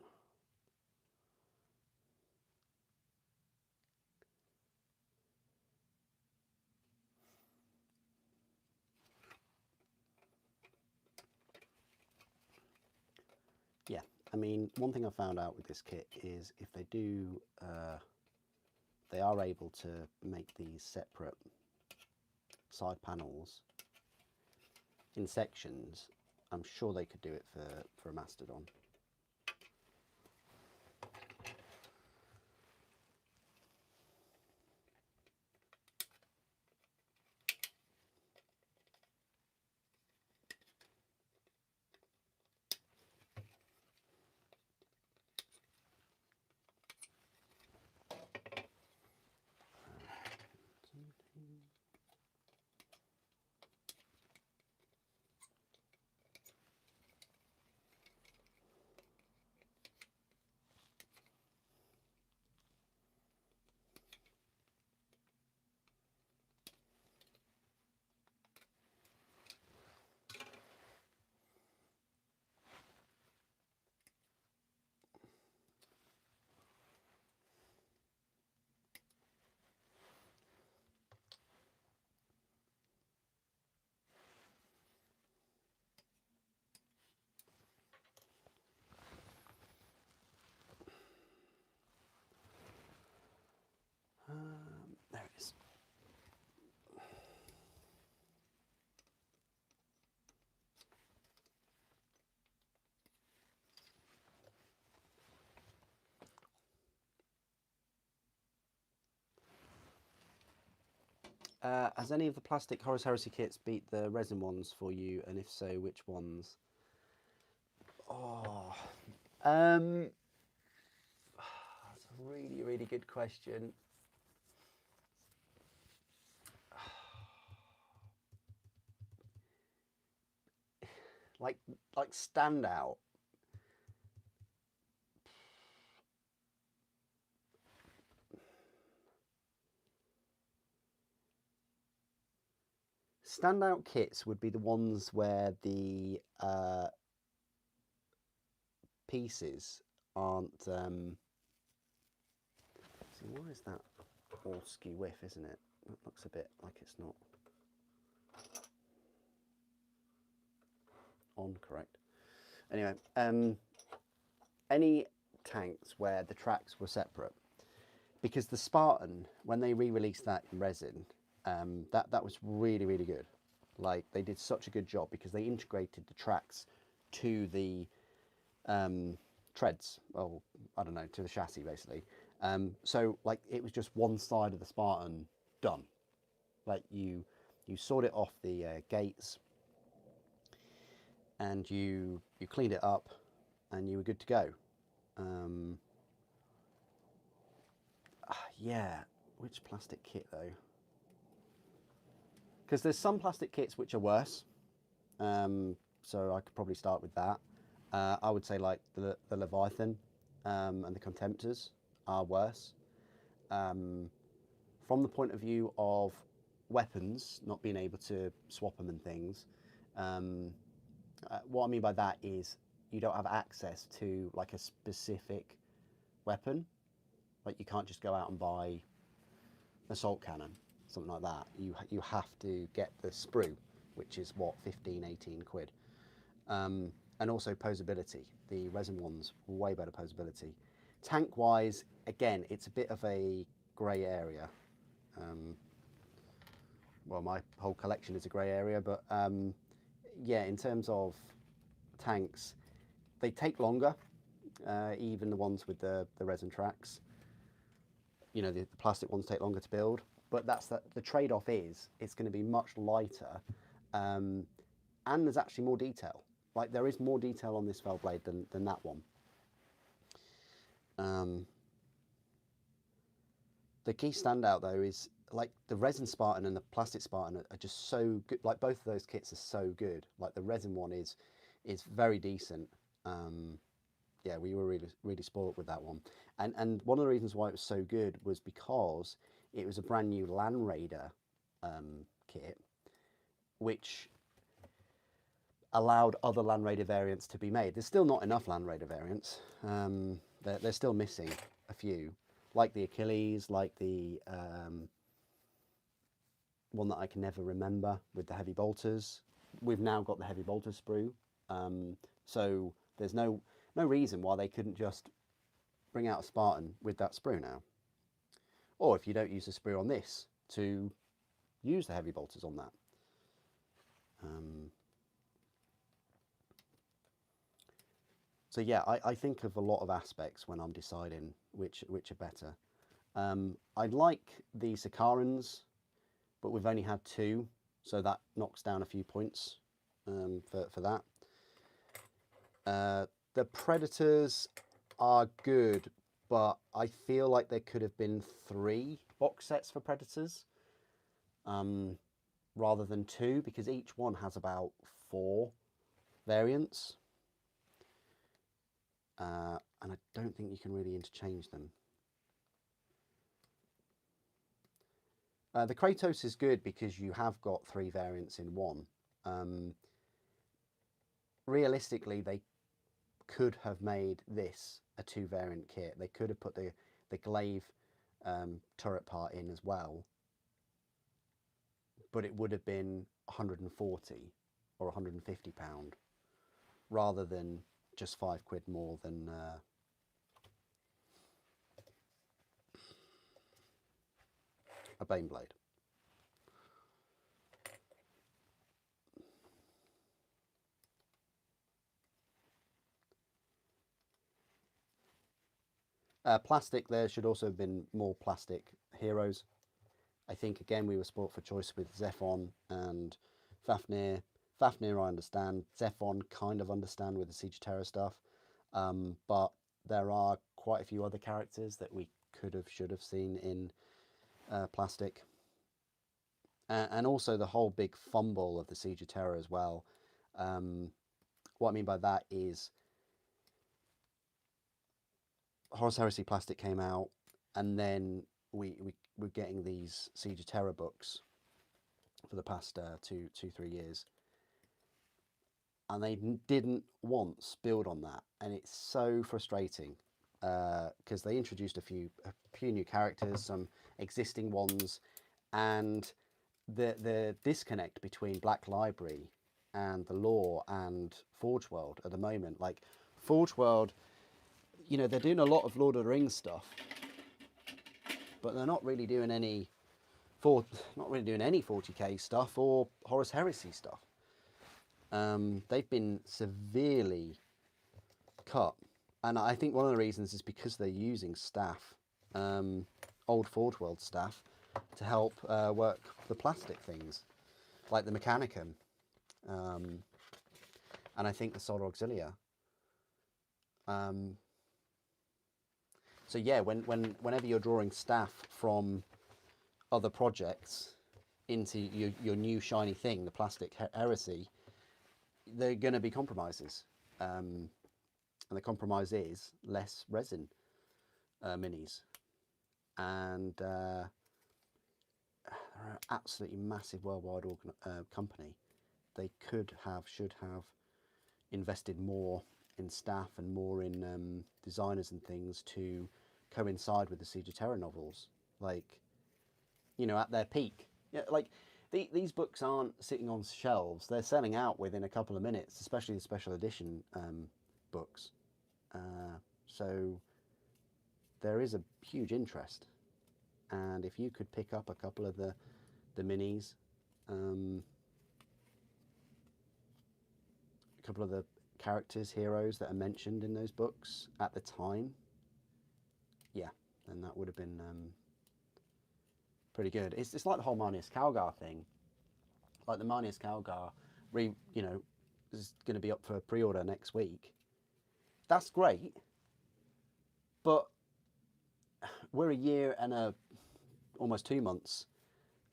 Yeah, I mean, one thing I found out with this kit is if they do, they are able to make these separate side panels in sections. I'm sure they could do it for a Mastodon. There it is. Has any of the plastic Horus Heresy kits beat the resin ones for you, and if so, which ones? Oh, that's a really, really good question. Like standout. Standout kits would be the ones where the pieces aren't. See, why is that all skew whiff, isn't it? That looks a bit like it's not on correct. Anyway, any tanks where the tracks were separate, because the Spartan, when they re-released that in resin, that was really, really good. Like, they did such a good job because they integrated the tracks to the treads, well, I don't know, to the chassis basically. So like it was just one side of the Spartan done. Like you sawed it off the gates, and you cleaned it up, and you were good to go. Yeah, which plastic kit though? Because there's some plastic kits which are worse. So I could probably start with that. I would say like the Leviathan and the Contemptors are worse. From the point of view of weapons, not being able to swap them and things, what I mean by that is you don't have access to like a specific weapon. Like you can't just go out and buy an assault cannon, something like that. You have to get the sprue, which is what, 15, 18 quid. And also posability. The resin ones, way better posability. Tank wise, again, it's a bit of a grey area. Well, my whole collection is a grey area, but yeah, in terms of tanks, they take longer, even the ones with the resin tracks. You know, the plastic ones take longer to build, but that's the trade-off is it's going to be much lighter, and there's actually more detail. Like there is more detail on this Fellblade than that one. The key standout though is like the resin Spartan and the plastic Spartan are just so good. Like both of those kits are so good. Like the resin one is very decent. Yeah, we were really spoiled with that one. And one of the reasons why it was so good was because it was a brand new Land Raider kit, which allowed other Land Raider variants to be made. There's still not enough Land Raider variants. They're still missing a few, like the Achilles, like the one that I can never remember with the heavy bolters. We've now got the heavy bolter sprue, so there's no reason why they couldn't just bring out a Spartan with that sprue now. Or if you don't use the sprue on this, to use the heavy bolters on that. So yeah, I think of a lot of aspects when I'm deciding which are better. I like the Sakarans, but we've only had 2, so that knocks down a few points for that. The Predators are good, but I feel like there could have been 3 box sets for Predators rather than 2, because each one has about 4 variants. And I don't think you can really interchange them. The Kratos is good because you have got 3 variants in one. Realistically, they could have made this a 2 variant kit. They could have put the glaive turret part in as well, but it would have been 140 or 150 pound rather than just £5 more than a Baneblade. Plastic, there should also have been more plastic heroes. I think, again, we were sport for choice with Zephon and Fafnir. Fafnir, I understand. Zephon, kind of understand with the Siege of Terror stuff. But there are quite a few other characters that we should have seen in plastic. And also the whole big fumble of the Siege of Terror as well. What I mean by that is Horus Heresy plastic came out, and then we were getting these Siege of Terror books for the past 3 years, and they didn't once build on that, and it's so frustrating because they introduced a few new characters, some existing ones, and the disconnect between Black Library and the lore and Forge World at the moment. Like Forge World, you know, they're doing a lot of Lord of the Rings stuff, but they're not really doing any 40k stuff or Horus Heresy stuff. They've been severely cut, and I think one of the reasons is because they're using staff, old Forge World staff, to help work the plastic things, like the Mechanicum, and I think the Solar Auxilia. So yeah, whenever you're drawing staff from other projects into your new shiny thing, the Plastic Heresy, there are going to be compromises. And the compromise is less resin minis. And they're an absolutely massive worldwide company. They should have invested more in staff and more in designers and things to coincide with the Siege of Terror novels, like, you know, at their peak. Yeah, like these books aren't sitting on shelves; they're selling out within a couple of minutes, especially the special edition books. So there is a huge interest, and if you could pick up a couple of the minis, couple of the characters, heroes that are mentioned in those books at the time, yeah, then that would have been pretty good. It's like the whole Marnius Calgar thing. Like the Marnius Calgar, is going to be up for pre-order next week. That's great, but we're a year and almost 2 months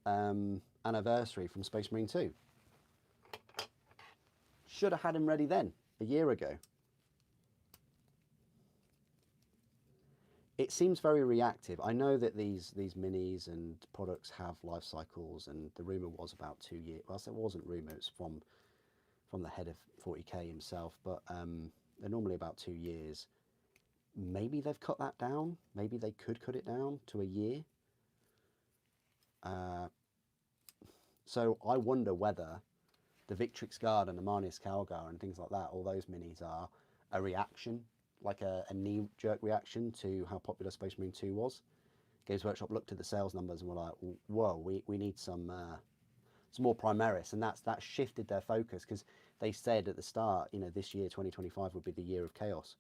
anniversary from Space Marine 2. Should have had him ready then, a year ago. It seems very reactive. I know that these minis and products have life cycles, and the rumor was about 2 years. Well, it wasn't rumor; it's from the head of 40k himself. But they're normally about 2 years. Maybe they've cut that down. Maybe they could cut it down to a year. So I wonder whether the Victrix Guard and the Marnius Calgar and things like that, all those minis are a reaction, like a knee-jerk reaction to how popular Space Marine 2 was. Games Workshop looked at the sales numbers and were like, whoa, we need some more Primaris, and that shifted their focus, because they said at the start, this year, 2025, would be the year of chaos.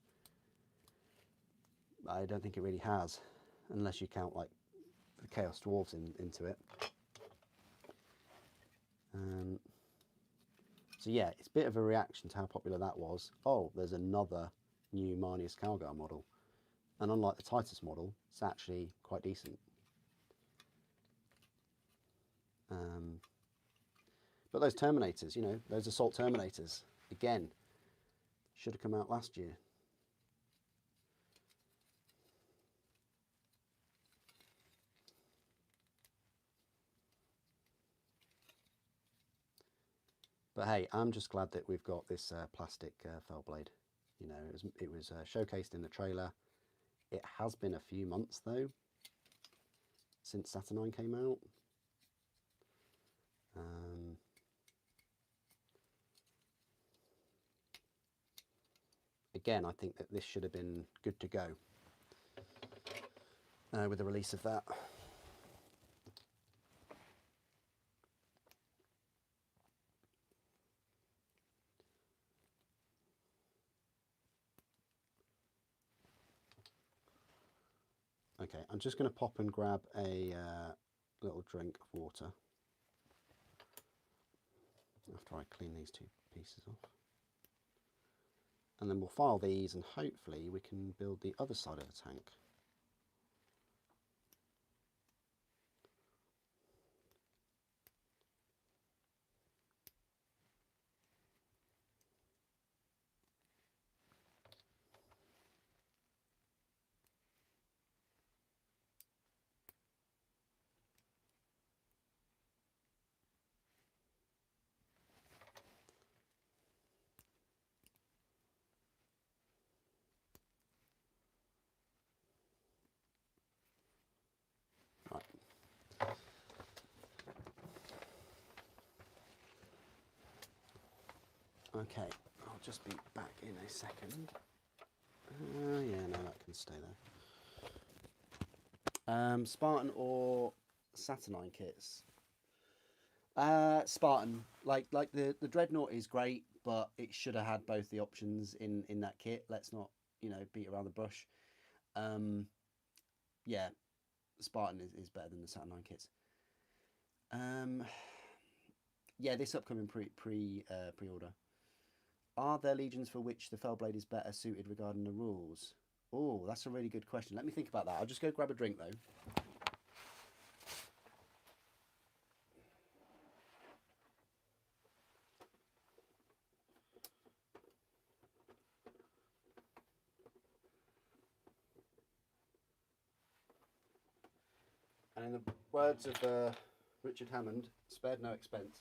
I don't think it really has, unless you count like the Chaos Dwarves into it. So yeah, it's a bit of a reaction to how popular that was. Oh, there's another new Marnius Calgar model, and unlike the Titus model, it's actually quite decent. But those Terminators, those Assault Terminators, again, should have come out last year. But hey, I'm just glad that we've got this plastic Fellblade. It was showcased in the trailer. It has been a few months though since Saturnine came out. Again, I think that this should have been good to go with the release of that. Okay, I'm just going to pop and grab a little drink of water after I clean these two pieces off. And then we'll file these, and hopefully we can build the other side of the tank. Okay, I'll just be back in a second. Yeah, no, that can stay there. Spartan or Saturnine kits? Spartan. Like the Dreadnought is great, but it should have had both the options in that kit. Let's not beat around the bush. Yeah, Spartan is better than the Saturnine kits. Yeah, this upcoming pre-order. Are there legions for which the Fellblade is better suited regarding the rules? Oh, that's a really good question. Let me think about that. I'll just go grab a drink though. And in the words of Richard Hammond, spared no expense.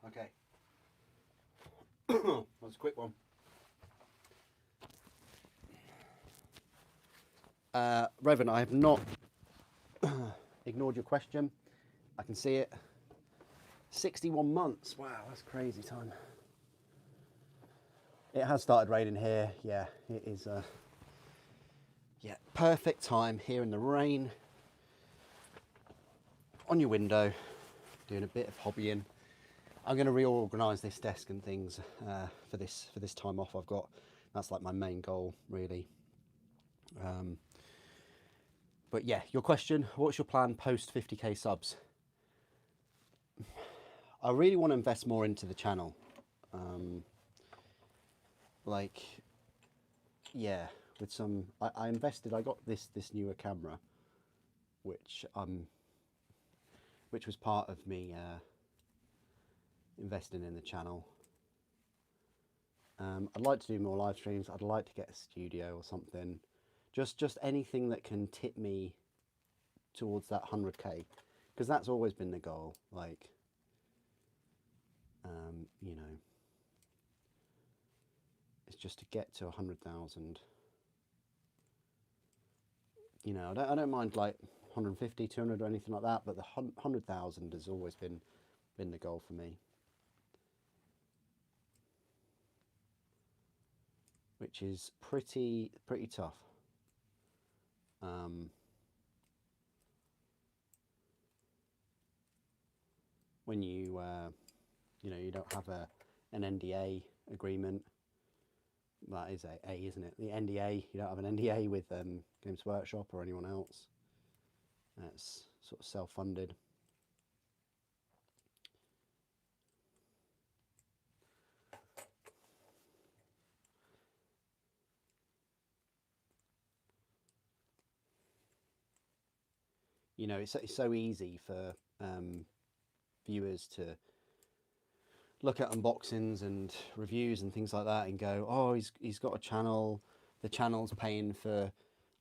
Okay. That's a quick one. Revan, I have not ignored your question. I can see it. 61 months. Wow, that's crazy time. It has started raining here. Yeah, it is. Yeah, perfect time here in the rain. On your window, doing a bit of hobbying. I'm going to reorganise this desk and things for this time off I've got. That's like my main goal, really. But yeah, your question, what's your plan post 50k subs? I really want to invest more into the channel. Like, yeah, with some, I invested, I got this newer camera, which was part of me investing in the channel. I'd like to do more live streams. I'd like to get a studio or something. Just anything that can tip me towards that 100k, because that's always been the goal. Like, you know, it's just to get to 100,000. You know, I don't mind like 150, 200 or anything like that, but the 100,000 has always been the goal for me. Which is pretty tough. When you know, you don't have an NDA agreement. That is a isn't it? The NDA. You don't have an NDA with Games Workshop or anyone else. That's sort of self-funded. You know, it's so easy for viewers to look at unboxings and reviews and things like that and go, oh, he's got a channel, the channel's paying for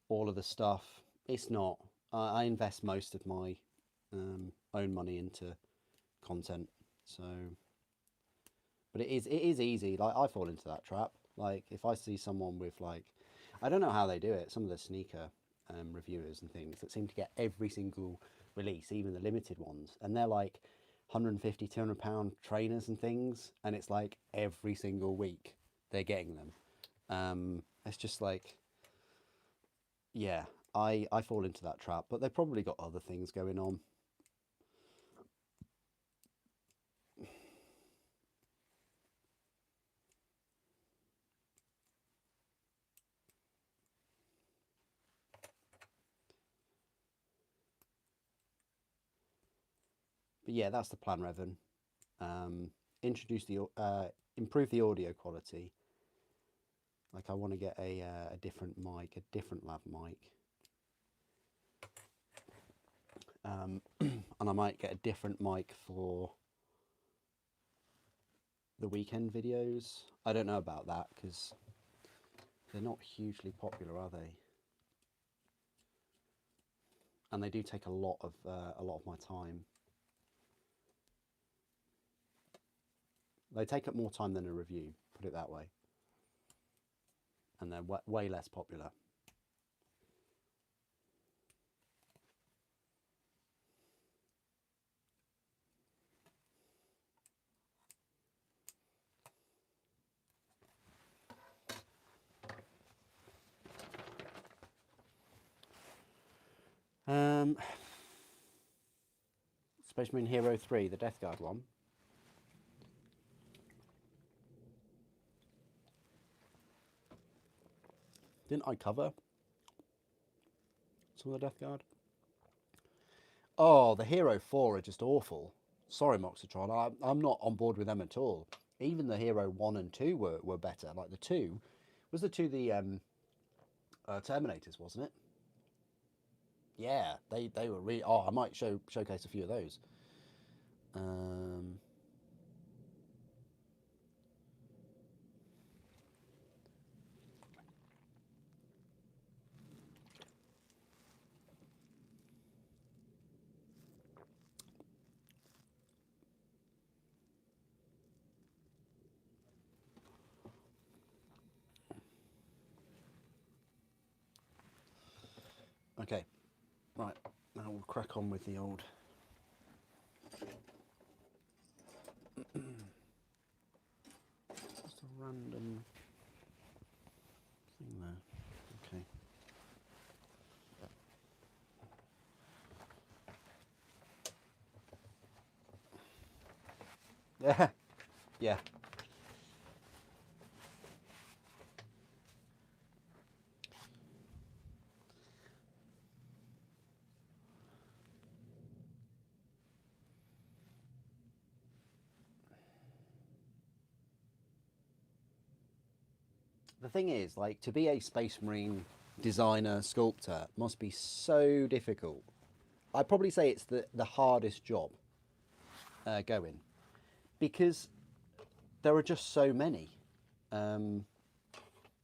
all of the stuff. It's not. I invest most of my own money into content, so, but it is easy. Like, I fall into that trap. Like, if I see someone with, like, I don't know how they do it, some of the sneaker reviewers and things that seem to get every single release, even the limited ones, and they're like 150, 200 pound trainers and things, and it's like every single week they're getting them. It's just like, yeah, I fall into that trap, but they've probably got other things going on. But yeah, that's the plan, Revan. Introduce the improve the audio quality. Like, I want to get a different mic, a different lav mic, and I might get a different mic for the weekend videos. I don't know about that because they're not hugely popular, are they? And they do take a lot of my time. They take up more time than a review, put it that way. And they're way less popular. Space Marine Hero 3, the Death Guard one. Didn't I cover some of the Death Guard? Oh, the Hero 4 are just awful. Sorry, Moxitron, I'm not on board with them at all. Even the Hero 1 and 2 were better. Like, the 2, was the 2 the Terminators, wasn't it? Yeah, they were really... Oh, I might showcase a few of those. Okay, right, now we'll crack on with the old. Just a random thing there. Okay. Yeah, yeah. The thing is, like, to be a Space Marine designer, sculptor must be so difficult. I'd probably say it's the hardest job going, because there are just so many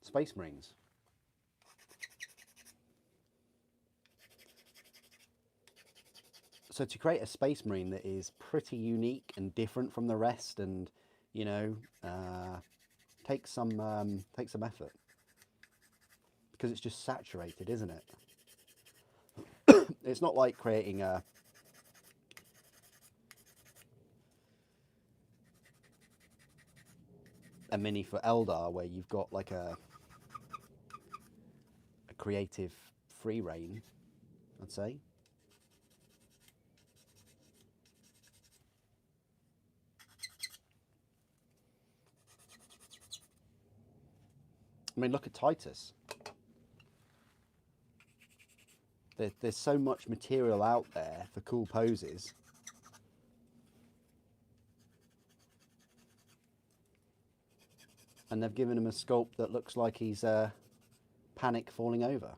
Space Marines. So to create a Space Marine that is pretty unique and different from the rest, and you know, takes some effort, because it's just saturated, isn't it? It's not like creating a mini for Eldar where you've got like a creative free reign, I'd say. I mean, look at Titus. There's so much material out there for cool poses. And they've given him a sculpt that looks like he's panic falling over.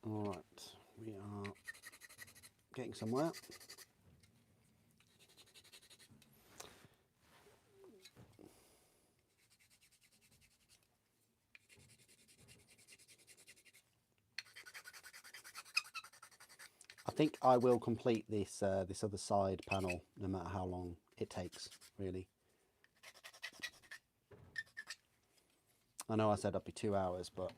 All right, we are getting somewhere. I think I will complete this this other side panel, no matter how long it takes, really. I know I said I'd be 2 hours, but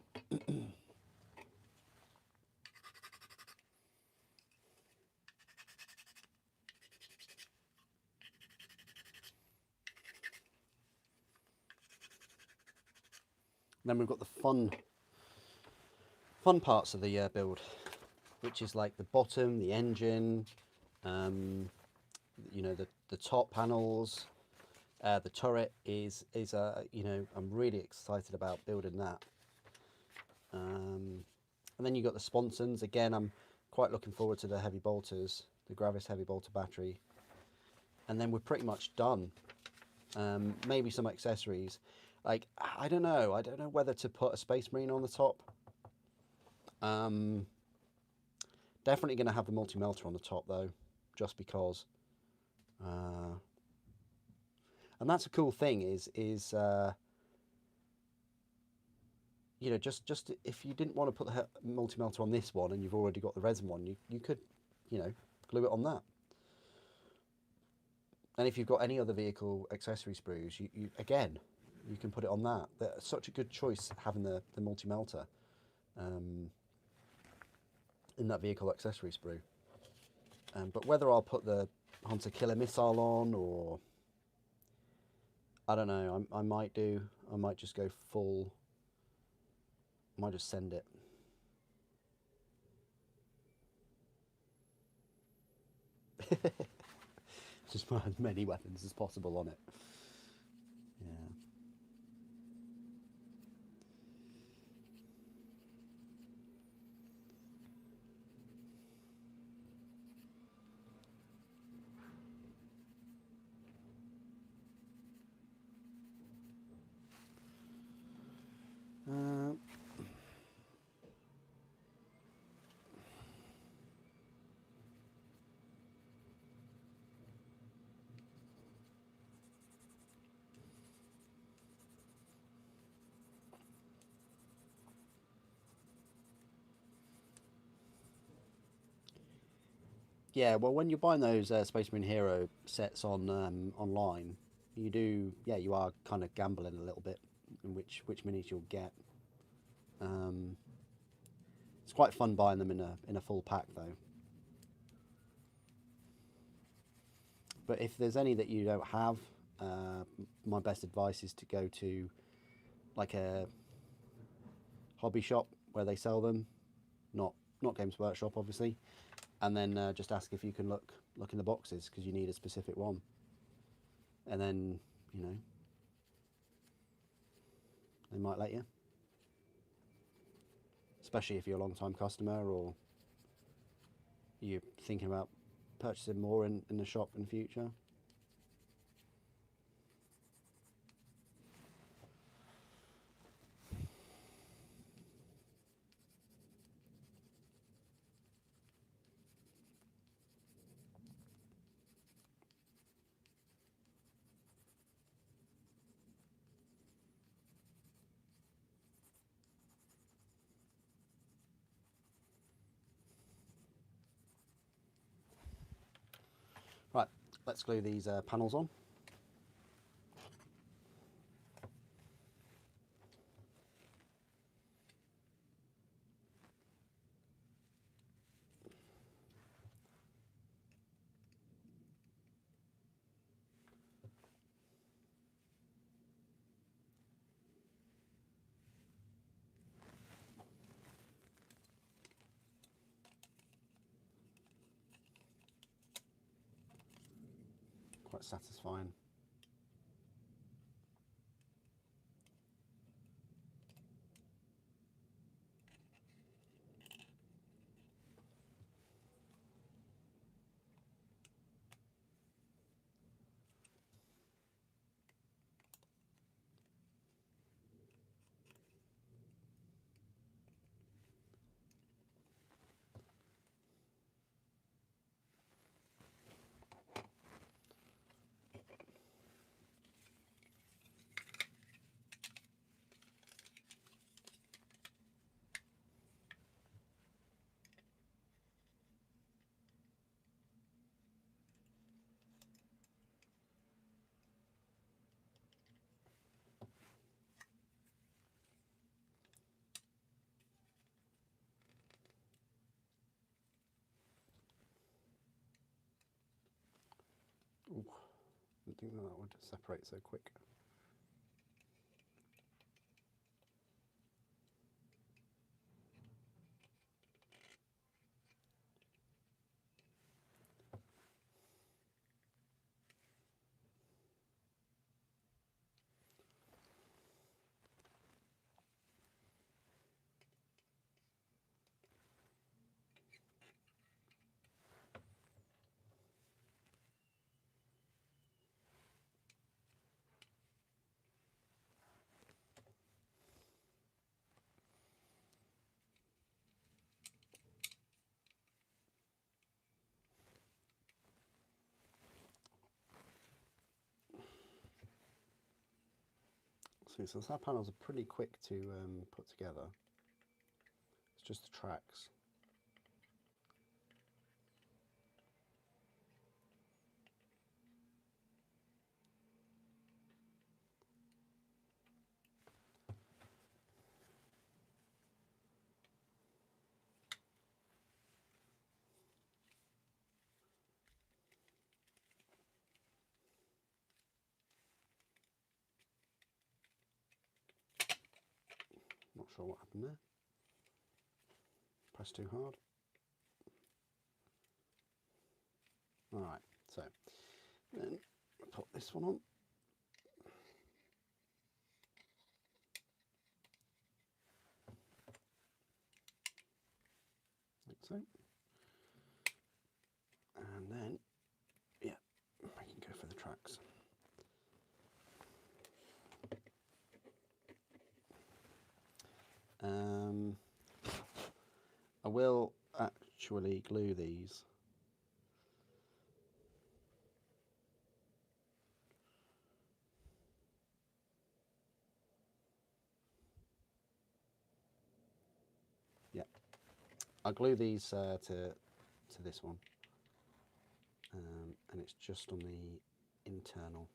then we've got the fun parts of the build, which is like the bottom, the engine, you know, the top panels, the turret is you know, I'm really excited about building that. And then you've got the sponsons. Again, I'm quite looking forward to the heavy bolters, the Gravis heavy bolter battery. And then we're pretty much done. Maybe some accessories. Like, I don't know whether to put a Space Marine on the top. Definitely going to have the multi-melter on the top though, just because. And that's a cool thing is you know, just if you didn't want to put the multi-melter on this one and you've already got the resin one, you could, you know, glue it on that. And if you've got any other vehicle accessory sprues, you again, you can put it on that. That's such a good choice having the multi-melter in that vehicle accessory sprue. But whether I'll put the Hunter Killer Missile on, or I don't know. I might do. I might just go full. I might just send it. Just put as many weapons as possible on it. Yeah. Uh, yeah, well, when you're buying those Space Marine Hero sets on online, you do, yeah, you are kind of gambling a little bit in which minis you'll get. Um, it's quite fun buying them in a full pack though. But if there's any that you don't have, my best advice is to go to like a hobby shop where they sell them, not Games Workshop, obviously, and then just ask if you can look in the boxes because you need a specific one, and then you know they might let you, especially if you're a long time customer or you're thinking about purchasing more in the shop in the future. Right, let's glue these panels on. Quite satisfying. Ooh, I didn't think that would separate so quick. So the panels are pretty quick to put together. It's just the tracks. sure what happened there. Press too hard. Alright, so then put this one on. Like so. And then, yeah, we can go for the tracks. I will actually glue these. Yeah, I'll glue these to this one, and it's just on the internal.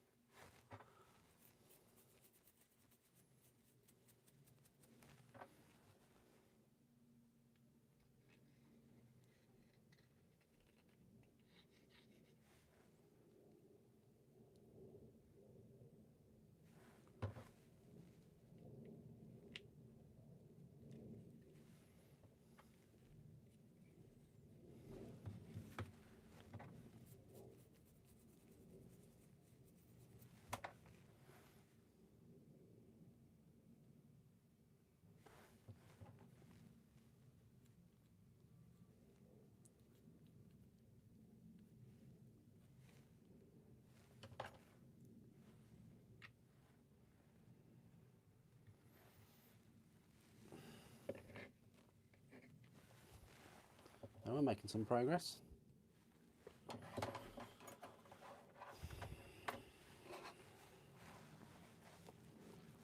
Now we're making some progress.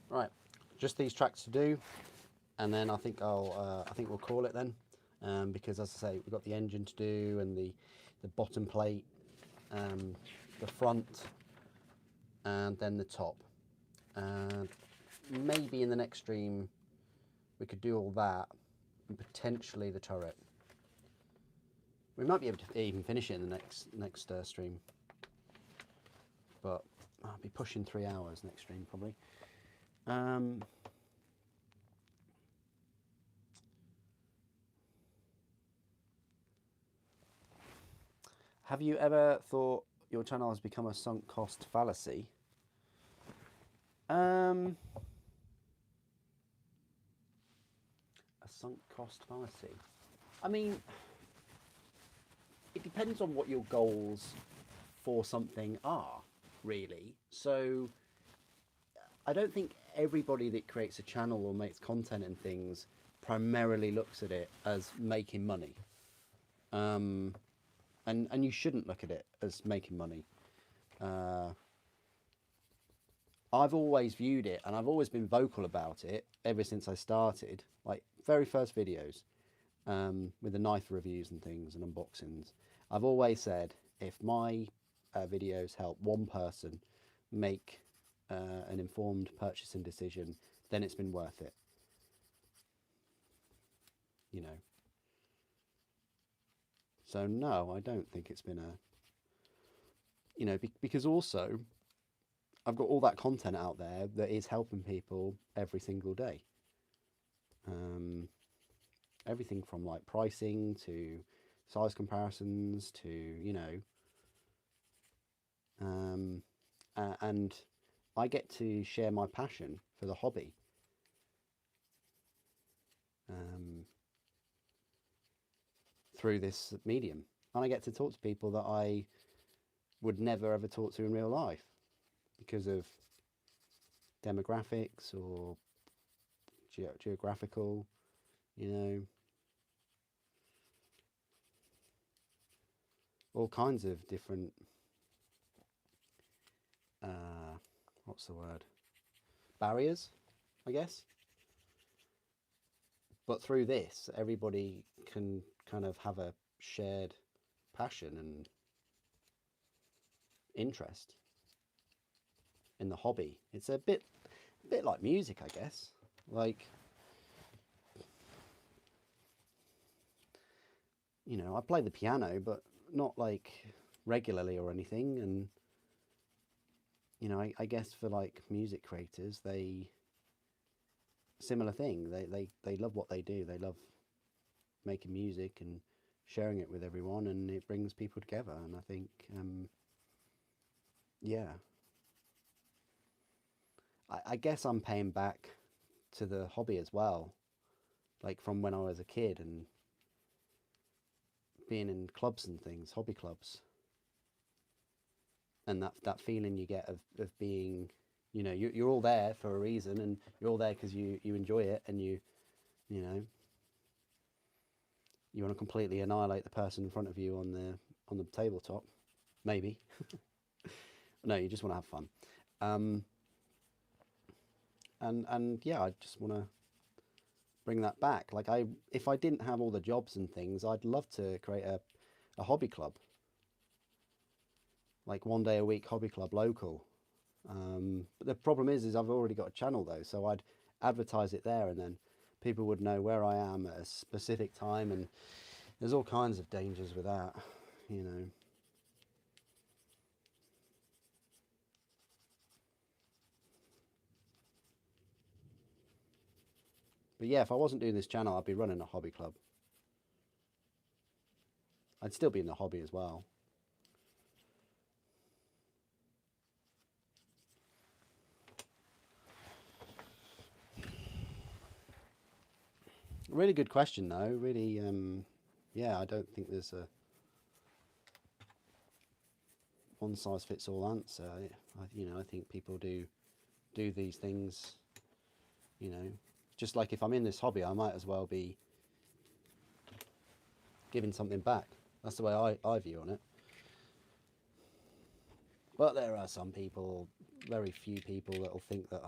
Right, just these tracks to do, and then I think we'll call it then, because as I say, we've got the engine to do and the bottom plate, the front, and then the top. And maybe in the next stream we could do all that and potentially the turret. We might be able to even finish it in the next stream, but I'll be pushing 3 hours next stream probably. Have you ever thought your channel has become a sunk cost fallacy? A sunk cost fallacy? I mean, it depends on what your goals for something are, really. So I don't think everybody that creates a channel or makes content and things primarily looks at it as making money. And you shouldn't look at it as making money. I've always viewed it, and I've always been vocal about it ever since I started, like very first videos, with the knife reviews and things and unboxings. I've always said, if my videos help one person make an informed purchasing decision, then it's been worth it. You know. So no, I don't think it's been a, you know, because also I've got all that content out there that is helping people every single day. Everything from like pricing to size comparisons to, you know, and I get to share my passion for the hobby. Through this medium, and I get to talk to people that I would never ever talk to in real life because of demographics or geographical, you know, all kinds of different, what's the word, barriers, I guess. But through this, everybody can kind of have a shared passion and interest in the hobby. It's a bit like music, I guess. Like, you know, I play the piano, but not like regularly or anything. And, you know, I guess for like music creators, they similar thing. They love what they do. They love making music and sharing it with everyone, and it brings people together. And I think, yeah, I guess I'm paying back to the hobby as well, like from when I was a kid and being in clubs and things, hobby clubs, and that feeling you get of being, you're all there for a reason, and you're all there because you enjoy it, and you know you want to completely annihilate the person in front of you on the tabletop, maybe. No, you just want to have fun. um, and yeah, I just want to bring that back. Like, if I didn't have all the jobs and things, I'd love to create a hobby club, like 1 day a week hobby club local. But the problem is I've already got a channel though, so I'd advertise it there, and then people would know where I am at a specific time, and there's all kinds of dangers with that, you know. But yeah, if I wasn't doing this channel, I'd be running a hobby club. I'd still be in the hobby as well. Really good question though. Really, yeah, I don't think there's a one size fits all answer. I think people do these things. You know, just like if I'm in this hobby, I might as well be giving something back. That's the way I view on it. But there are some people, very few people, that'll think that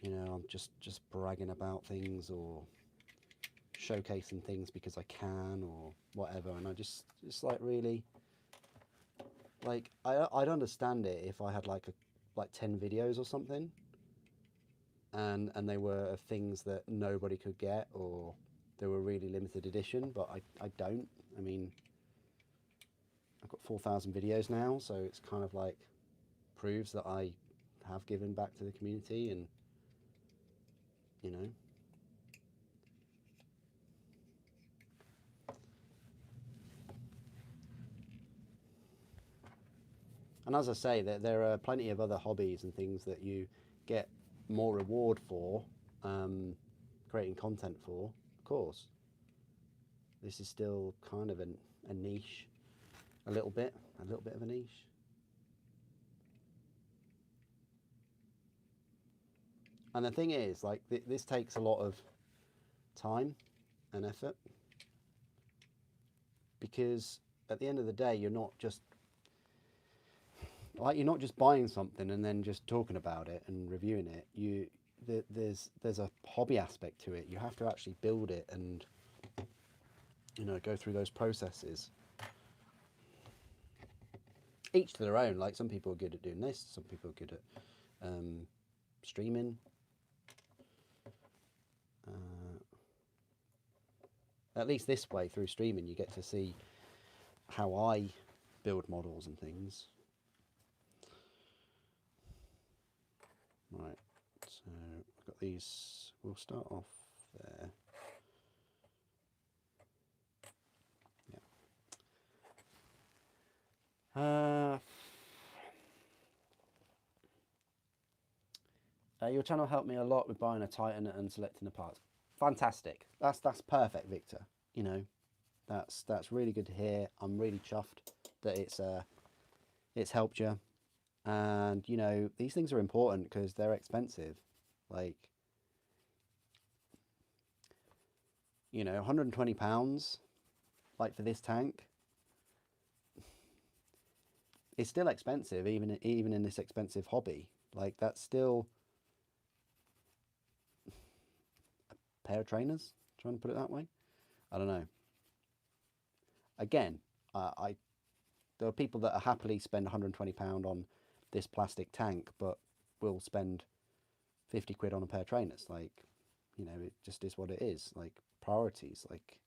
I'm just bragging about things or showcasing things because I can or whatever. And I just like, really, like, I'd understand it if I had like 10 videos or something, and they were of things that nobody could get, or they were really limited edition. But I don't. I mean, I've got 4,000 videos now, so it's kind of like proves that I have given back to the community, and you know. And as I say, there are plenty of other hobbies and things that you get more reward for, creating content for. Of course, this is still kind of a niche, a little bit of a niche. And the thing is, like, this takes a lot of time and effort, because at the end of the day, you're not just buying something and then just talking about it and reviewing it. There's a hobby aspect to it. You have to actually build it and go through those processes. Each to their own. Like, some people are good at doing this, some people are good at streaming. At least this way, through streaming, you get to see how I build models and things. Right, so I've got these. We'll start off there. Yeah. Your channel helped me a lot with buying a Titan and selecting the parts. Fantastic. That's perfect, Victor. That's really good to hear. I'm really chuffed that it's helped you. And these things are important because they're expensive. Like, £120, like, for this tank, it's still expensive, even in this expensive hobby. Like, that's still a pair of trainers, trying to put it that way. I don't know. Again, there are people that are happily spend £120 on this plastic tank, but will spend 50 quid on a pair of trainers. Like, it just is what it is. Like, priorities. Like,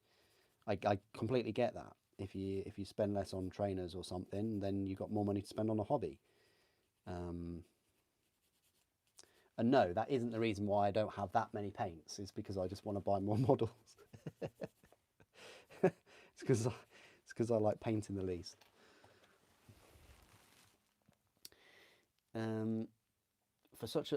I completely get that. If you spend less on trainers or something, then you've got more money to spend on a hobby. And no, that isn't the reason why I don't have that many paints. It's because I just want to buy more models. It's because I like painting the least. For such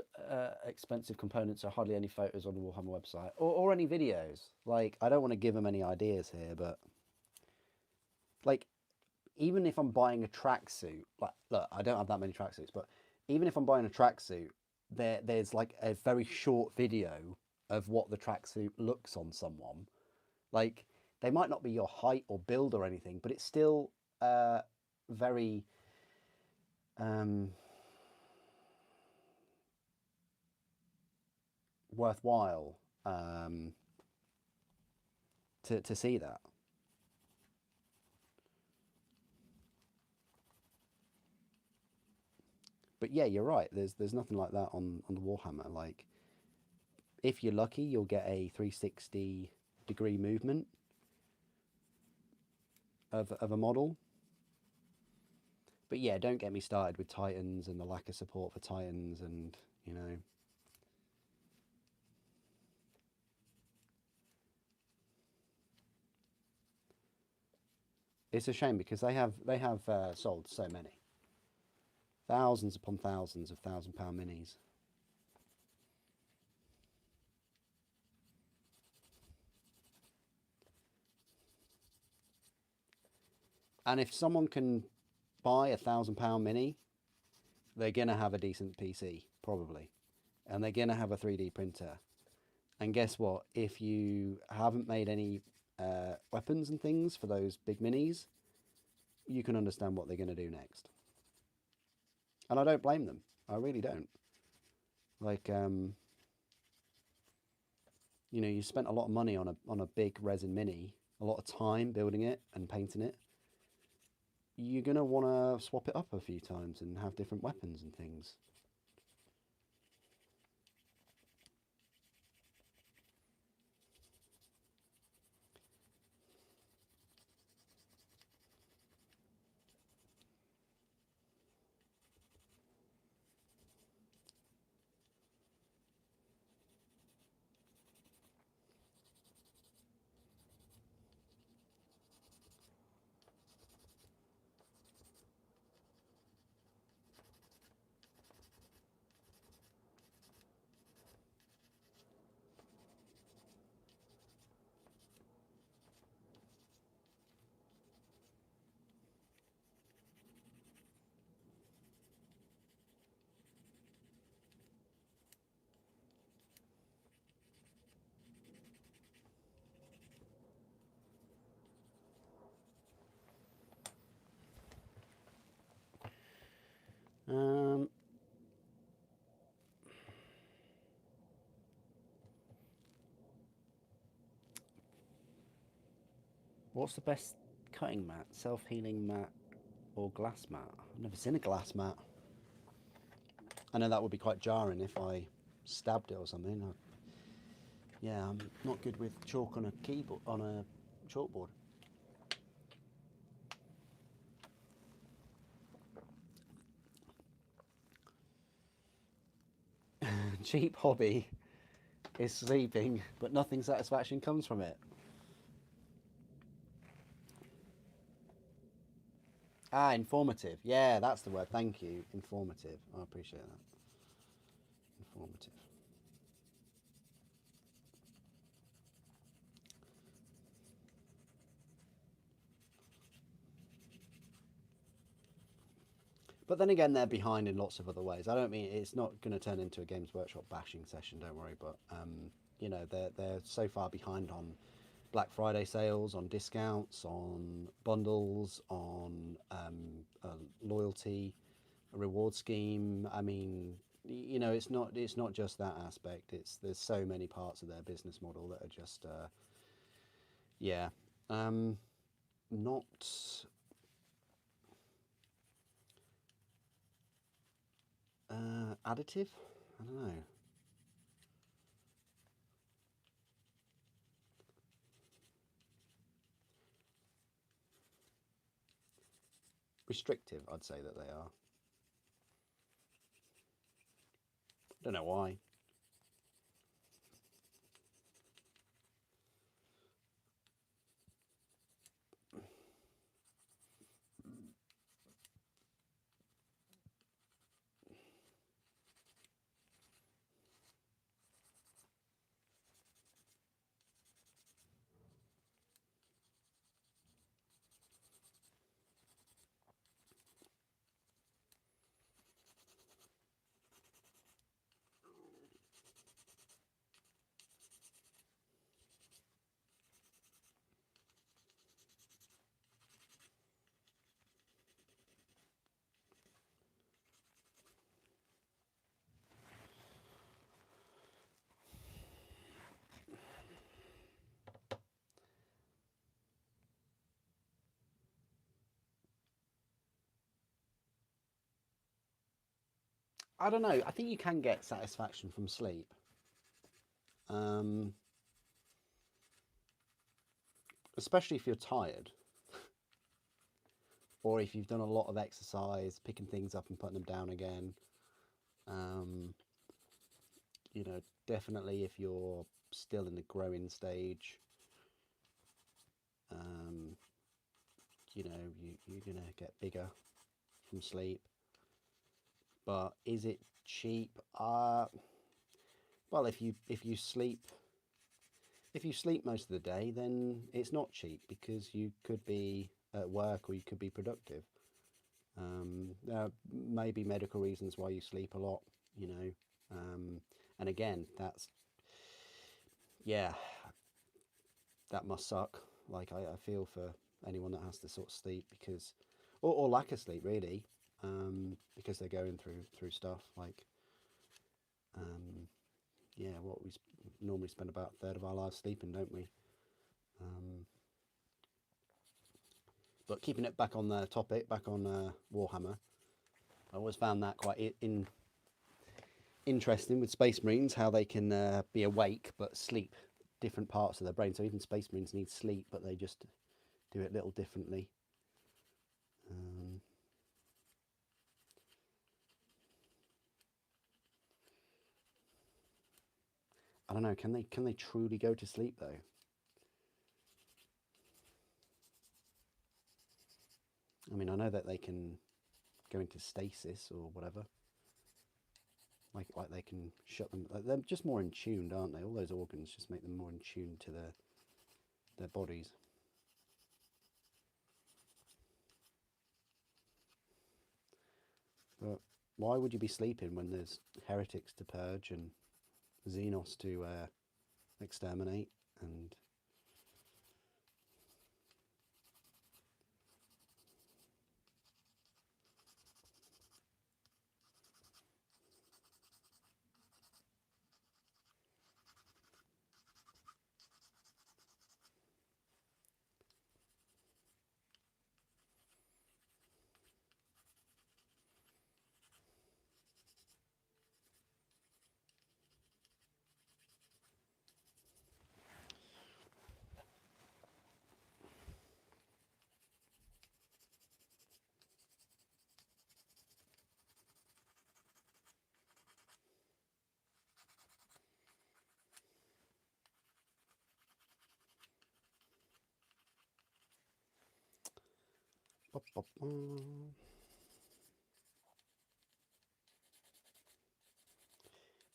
expensive components, are hardly any photos on the Warhammer website or any videos. Like, I don't want to give them any ideas here, but like, even if I'm buying a tracksuit, like, look, I don't have that many tracksuits, but even if I'm buying a tracksuit, there's like a very short video of what the tracksuit looks on someone. Like, they might not be your height or build or anything, but it's still very worthwhile to see that. But yeah, you're right. There's nothing like that on the Warhammer. Like, if you're lucky, you'll get a 360-degree movement of a model. But yeah, don't get me started with Titans and the lack of support for Titans, and you know. It's a shame because they have sold so many, thousands upon thousands of £1,000 minis. And if someone can buy £1,000 mini, they're gonna have a decent PC probably, and they're gonna have a 3D printer. And guess what? If you haven't made any weapons and things for those big minis, you can understand what they're going to do next. And I don't blame them. I really don't. Like, you spent a lot of money on a big resin mini, a lot of time building it and painting it. You're going to want to swap it up a few times and have different weapons and things. Um, what's the best cutting mat? Self-healing mat or glass mat? I've never seen a glass mat. I know that would be quite jarring if I stabbed it or something. Yeah, I'm not good with chalk on a keyboard, on a chalkboard. Cheap hobby is sleeping, but nothing satisfaction comes from it. Ah, informative. Yeah, that's the word. Thank you. Informative. I appreciate that. Informative. But then again, they're behind in lots of other ways. I don't mean it's not going to turn into a Games Workshop bashing session. Don't worry, but they're so far behind on Black Friday sales, on discounts, on bundles, on loyalty, a reward scheme. I mean, it's not just that aspect. There's so many parts of their business model that are just yeah, not additive. I don't know. Restrictive, I'd say that they are. Don't know why. I don't know. I think you can get satisfaction from sleep. Um, Especially if you're tired or if you've done a lot of exercise, picking things up and putting them down again. Um, definitely if you're still in the growing stage, um, you're going to get bigger from sleep. But is it cheap? Well, if you sleep most of the day, then it's not cheap because you could be at work or you could be productive. There are maybe medical reasons why you sleep a lot, you know. And again, yeah, that must suck. Like I feel for anyone that has to sort of sleep because, or lack of sleep really, because they're going through stuff like, um, yeah, what we normally spend about a third of our lives sleeping, don't we? Um, but keeping it back on the topic, back on Warhammer, I always found that quite interesting with Space Marines, how they can be awake but sleep different parts of their brain. So even Space Marines need sleep, but they just do it a little differently. Um, I don't know. Can they truly go to sleep though? I mean, I know that they can go into stasis or whatever. Like they can shut them. Like they're just more in tune, aren't they? All those organs just make them more in tune to their bodies. But why would you be sleeping when there's heretics to purge and Xenos to exterminate? And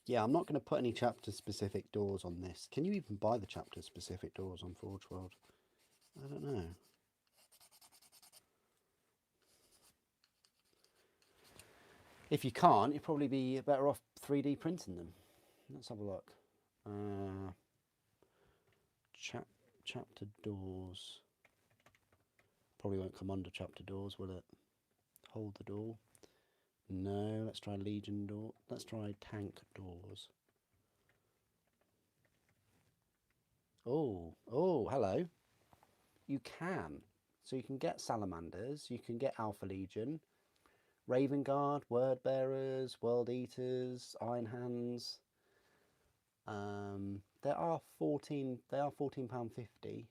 yeah, I'm not going to put any chapter specific doors on this. Can you even buy the chapter specific doors on Forge World? I don't know. If you can't, you'd probably be better off 3D printing them. Let's have a look. Uh, chapter doors. Probably won't come under chapter doors, will it? Hold the door. No, let's try Legion door. Let's try tank doors. Oh, hello. You can. So you can get salamanders, you can get Alpha Legion, Raven Guard, Word Bearers, World Eaters, Iron Hands. They are £14.50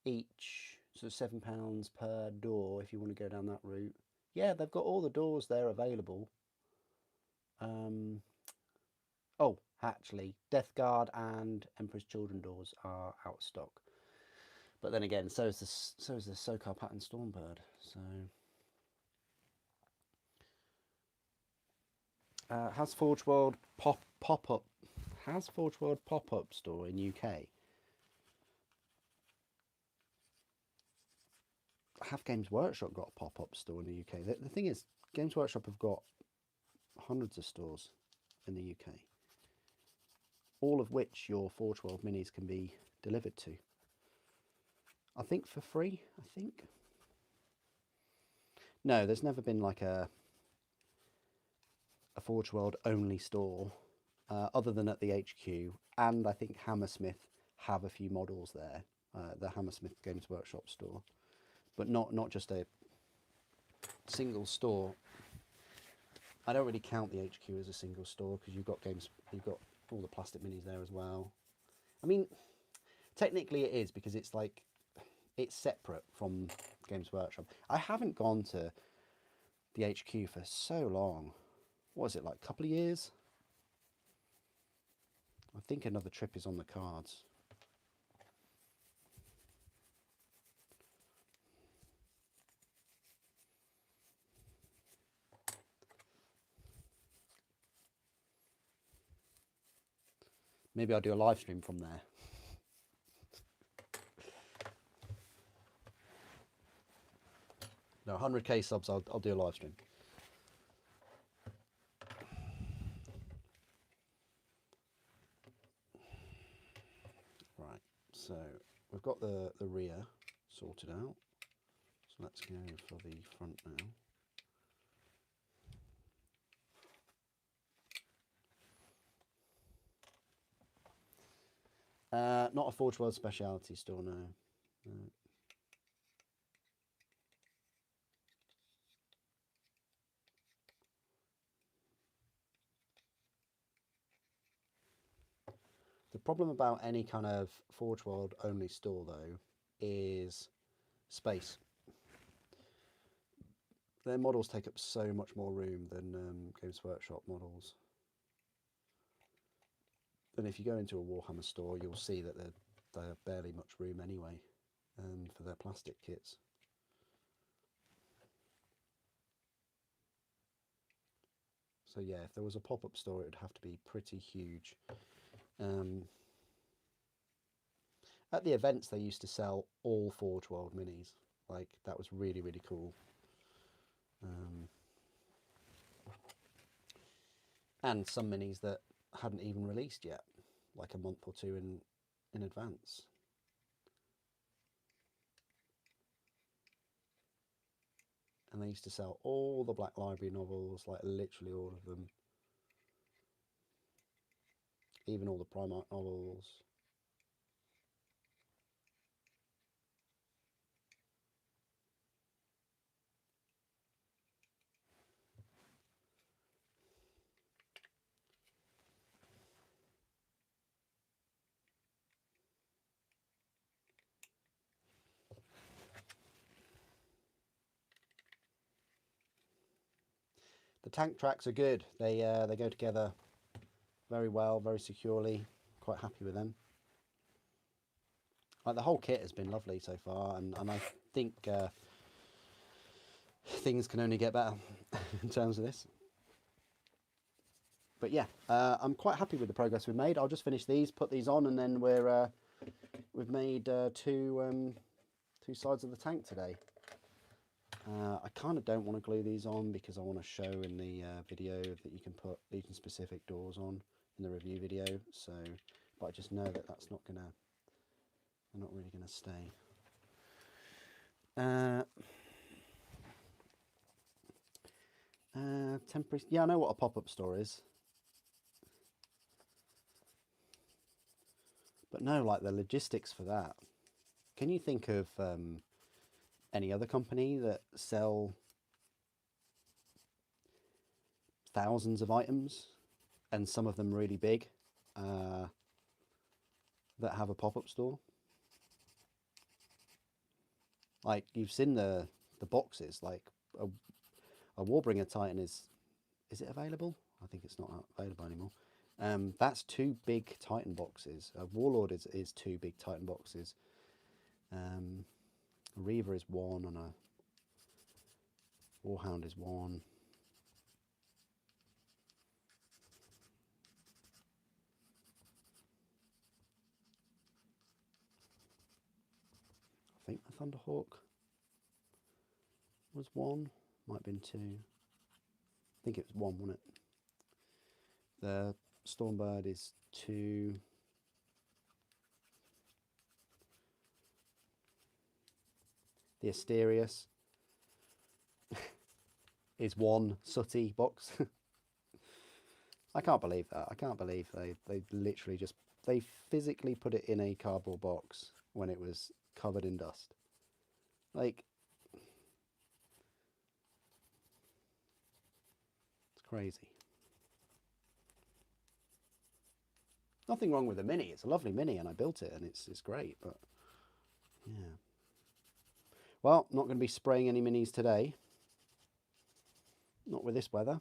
each, so £7 per door if you want to go down that route. Yeah, they've got all the doors there available. Oh, actually, Death Guard and Emperor's Children doors are out of stock. But then again, so is the Sokar Pattern Stormbird. So has Forge World pop up? Has Forge World pop up store in UK? Have Games Workshop got a pop up store in the UK? The thing is, Games Workshop have got hundreds of stores in the UK, all of which your Forge World minis can be delivered to. I think for free. I think. No, there's never been like a Forge World only store, other than at the HQ, and I think Hammersmith have a few models there, the Hammersmith Games Workshop store, but not just a single store. I don't really count the HQ as a single store because you've got all the plastic minis there as well. I mean, technically it is because it's separate from Games Workshop. I haven't gone to the HQ for so long. What is it, like a couple of years? I think another trip is on the cards. Maybe I'll do a live stream from there. No, 100k subs, I'll do a live stream. Right, so we've got the rear sorted out. So let's go for the front now. Not a Forge World speciality store, no. The problem about any kind of Forge World only store, though, is space. Their models take up so much more room than Games Workshop models. And if you go into a Warhammer store, you'll see that they have barely much room anyway for their plastic kits. So yeah, if there was a pop-up store, it would have to be pretty huge. At the events, they used to sell all Forge World minis. Like, that was really, really cool. And some minis that hadn't even released yet, like a month or two in advance. And they used to sell all the Black Library novels, like literally all of them. Even all the Primarch novels. The tank tracks are good. They go together very well, very securely. Quite happy with them. Like, the whole kit has been lovely so far, and I think things can only get better in terms of this. But yeah, I'm quite happy with the progress we've made. I'll just finish these, put these on, and then we've made two sides of the tank today. I kind of don't want to glue these on because I want to show in the video that you can put Legion-specific doors on in the review video. So, but I just know that that's not gonna, they're not really gonna stay. Temporary. Yeah, I know what a pop-up store is. But no, like the logistics for that. Can you think of any other company that sell thousands of items, and some of them really big, that have a pop-up store? Like, you've seen the boxes. Like a Warbringer Titan is it available? I think it's not available anymore. That's 2 big Titan boxes. Warlord is 2 big Titan boxes. Reaver is 1, and a Warhound is 1. I think the Thunderhawk was 1, might have been 2. I think it was 1, wasn't it? The Stormbird is 2. The Asterius is 1 sooty box. I can't believe that. I can't believe they literally just, they physically put it in a cardboard box when it was covered in dust. Like, it's crazy. Nothing wrong with the Mini. It's a lovely Mini, and I built it, and it's great. But yeah. Well, not going to be spraying any Minis today. Not with this weather.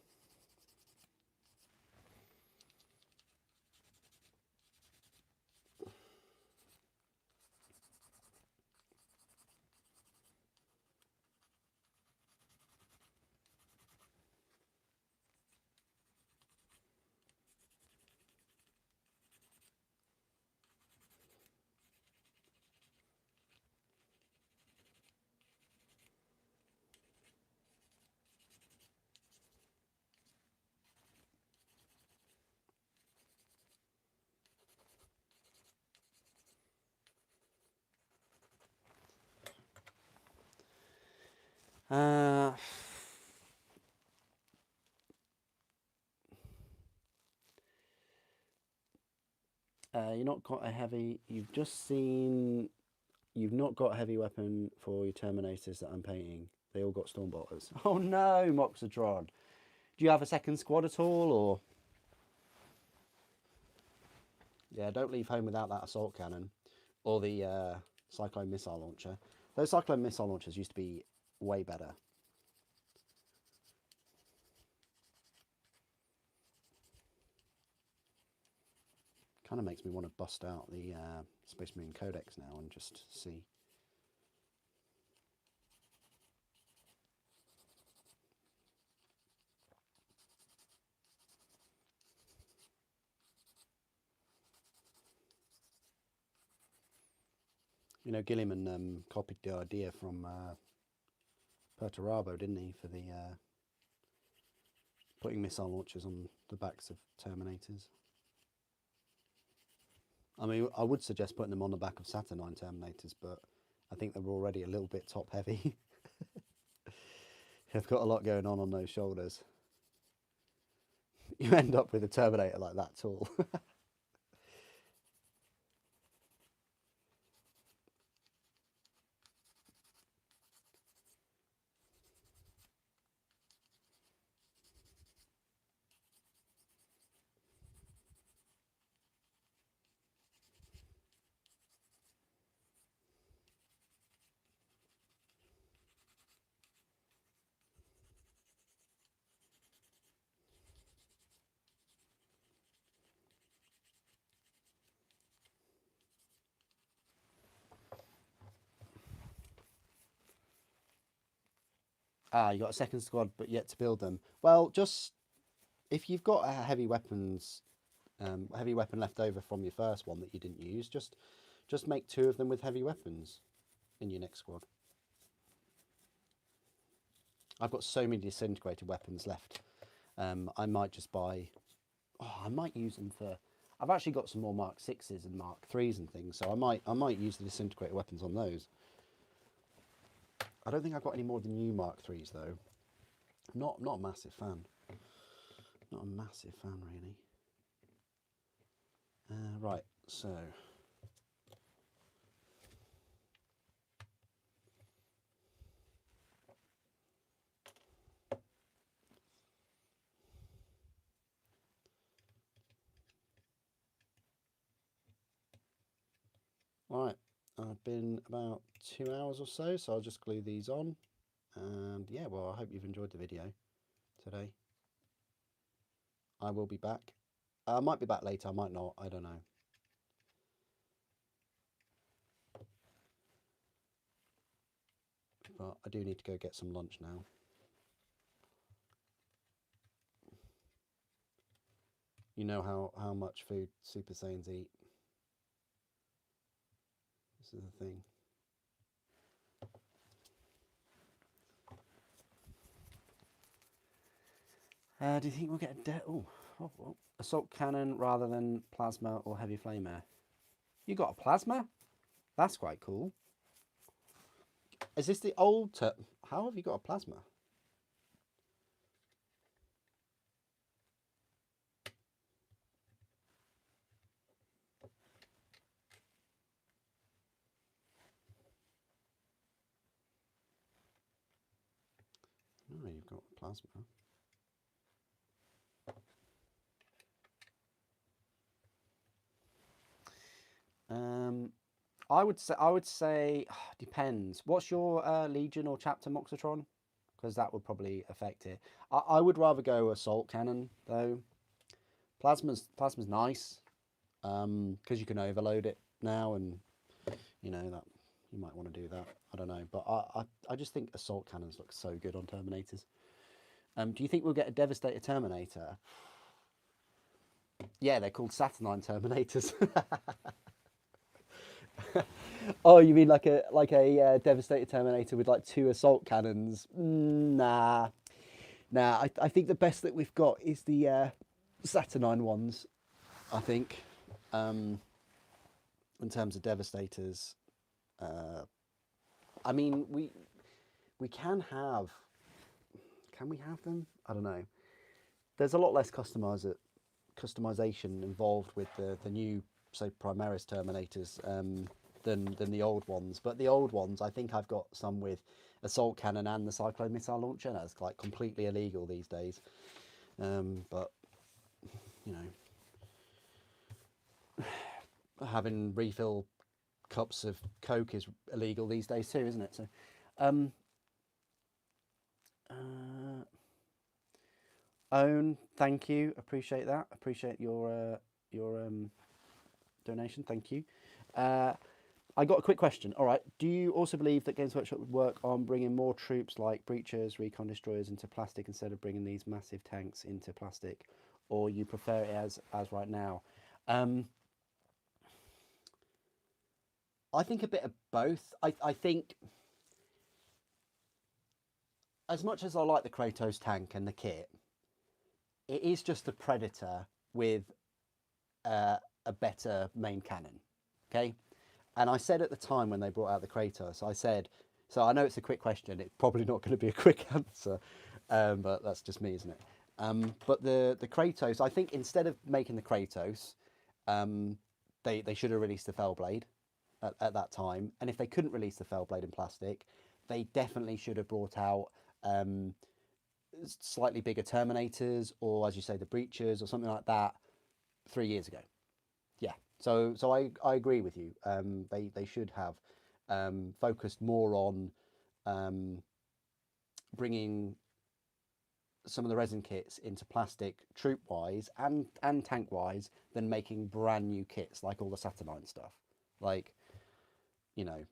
You're not got a heavy. You've just seen. You've not got a heavy weapon for your Terminators that I'm painting. They all got Stormbolters. Oh no, Moxatron. Do you have a second squad at all, or? Yeah, don't leave home without that assault cannon, or the Cyclone missile launcher. Those Cyclone missile launchers used to be way better. Kind of makes me want to bust out the Space Marine Codex now and just see. You know, Gilliman copied the idea from Perturabo, didn't he, for the putting missile launchers on the backs of Terminators. I mean, I would suggest putting them on the back of Saturnine Terminators, but I think they're already a little bit top heavy. They've got a lot going on those shoulders. You end up with a Terminator like that tall. You got a second squad, but yet to build them. Well, just if you've got a heavy weapon left over from your first one that you didn't use, just make 2 of them with heavy weapons in your next squad. I've got so many disintegrated weapons left. I might just buy. Oh, I might use them for. I've actually got some more Mark 6s and Mark 3s and things, so I might use the disintegrated weapons on those. I don't think I've got any more than new Mark 3s though. Not a massive fan. Not a massive fan really. Right, so. Right, I've been about 2 hours or so I'll just glue these on. And yeah, well, I hope you've enjoyed the video today. I will be back. I might be back later, I might not, I don't know. But I do need to go get some lunch now. You know how much food Super Saiyans eat. This is the thing. Do you think we'll get a assault cannon rather than plasma or heavy flame air? You got a plasma? That's quite cool. Is this the old? How have you got a plasma? Oh, you've got plasma. I would say depends. What's your Legion or Chapter Moxitron? Because that would probably affect it. I would rather go assault cannon though. Plasma's nice because you can overload it now, and you know that you might want to do that. I don't know, but I just think assault cannons look so good on Terminators. Do you think we'll get a Devastator Terminator? Yeah, they're called Saturnine Terminators. Oh, you mean like a Devastator Terminator with like 2 assault cannons? Nah, nah. I think the best that we've got is the Saturnine ones. I think, in terms of Devastators. I mean, we can have. Can we have them? I don't know. There's a lot less customization involved with the new, say, Primaris Terminators than the old ones. But the old ones, I think I've got some with assault cannon and the Cyclone missile launcher. That's like completely illegal these days. But you know, having refill cups of Coke is illegal these days too, isn't it? So, Owen, thank you. Appreciate that. Appreciate your donation. Thank you. I got a quick question. All right. Do you also believe that Games Workshop would work on bringing more troops like breachers, recon destroyers into plastic instead of bringing these massive tanks into plastic, or you prefer it as right now? I think a bit of both. I think as much as I like the Kratos tank and the kit, it is just a Predator with a better main cannon. Okay. And I said at the time when they brought out the Kratos, I said, so I know it's a quick question. It's probably not going to be a quick answer, but that's just me, isn't it? But the Kratos, I think instead of making the Kratos, they should have released the Fellblade at that time. And if they couldn't release the Fellblade in plastic, they definitely should have brought out slightly bigger Terminators, or as you say, the Breachers or something like that 3 years ago. Yeah, so I agree with you. They should have focused more on bringing some of the resin kits into plastic troop wise and tank wise than making brand new kits like all the Saturnine stuff. Like, you know,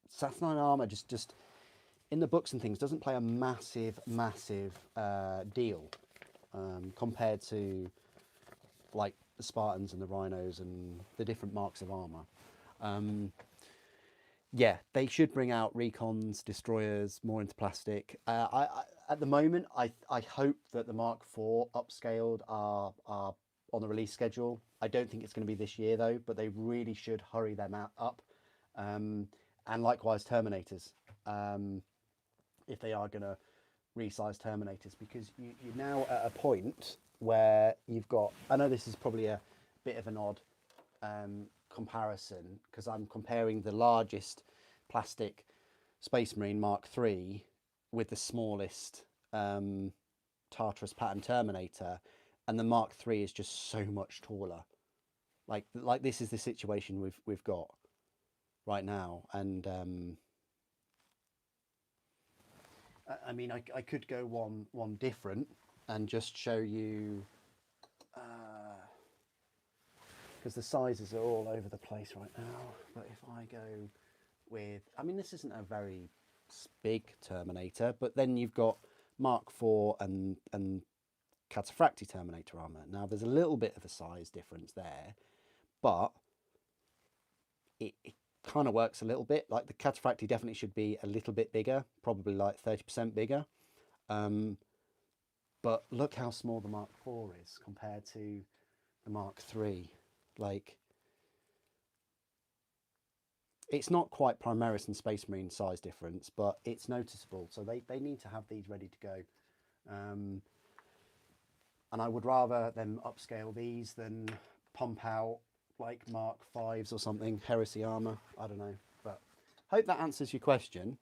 Saturnine armor just in the books and things doesn't play a massive deal compared to like the Spartans and the Rhinos and the different marks of armor. Yeah, they should bring out recons, destroyers more into plastic. At the moment, I hope that the Mark IV upscaled are on the release schedule. I don't think it's going to be this year though, but they really should hurry them up. And likewise Terminators, if they are going to resize Terminators, because you're now at a point where you've got, I know this is probably a bit of an odd comparison because I'm comparing the largest plastic Space Marine Mark III with the smallest Tartarus pattern Terminator, and the Mark III is just so much taller. Like this is the situation we've got right now, and I mean I could go one different, and just show you, because the sizes are all over the place right now. But if I go with, I mean, this isn't a very big Terminator, but then you've got Mark IV and Cataphractii Terminator armor. Now there's a little bit of a size difference there, but it kind of works a little bit. Like the Cataphractii definitely should be a little bit bigger, probably like 30% bigger. But look how small the Mark IV is compared to the Mark III. Like, it's not quite Primaris and Space Marine size difference, but it's noticeable. So they need to have these ready to go. And I would rather them upscale these than pump out like Mark Vs or something, Heresy armor. I don't know, but hope that answers your question.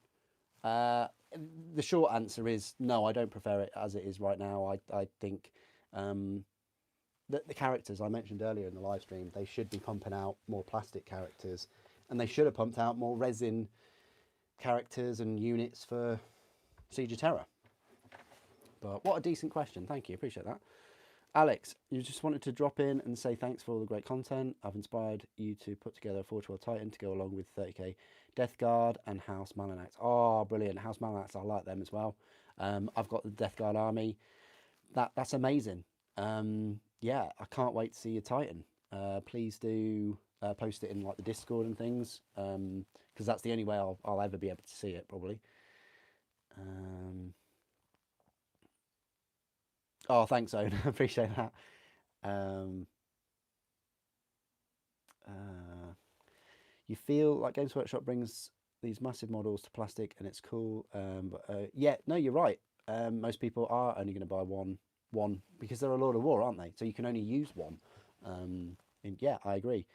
The short answer is no, I don't prefer it as it is right now. I think that the characters I mentioned earlier in the live stream, they should be pumping out more plastic characters, and they should have pumped out more resin characters and units for Siege of Terror. But what a decent question. Thank you. Appreciate that. Alex, you just wanted to drop in and say thanks for all the great content. I've inspired you to put together a Forge World Titan to go along with 30k Death Guard and House Malanax. Oh, brilliant. House Malanax, I like them as well. I've got the Death Guard army. That's amazing. Yeah, I can't wait to see your Titan. Please do post it in like the Discord and things, because that's the only way I'll ever be able to see it, probably. Oh, thanks, Owen. I appreciate that. You feel like Games Workshop brings these massive models to plastic and it's cool. Yeah, no, you're right. Most people are only going to buy one because they're a Lord of War, aren't they? So you can only use one. And yeah, I agree.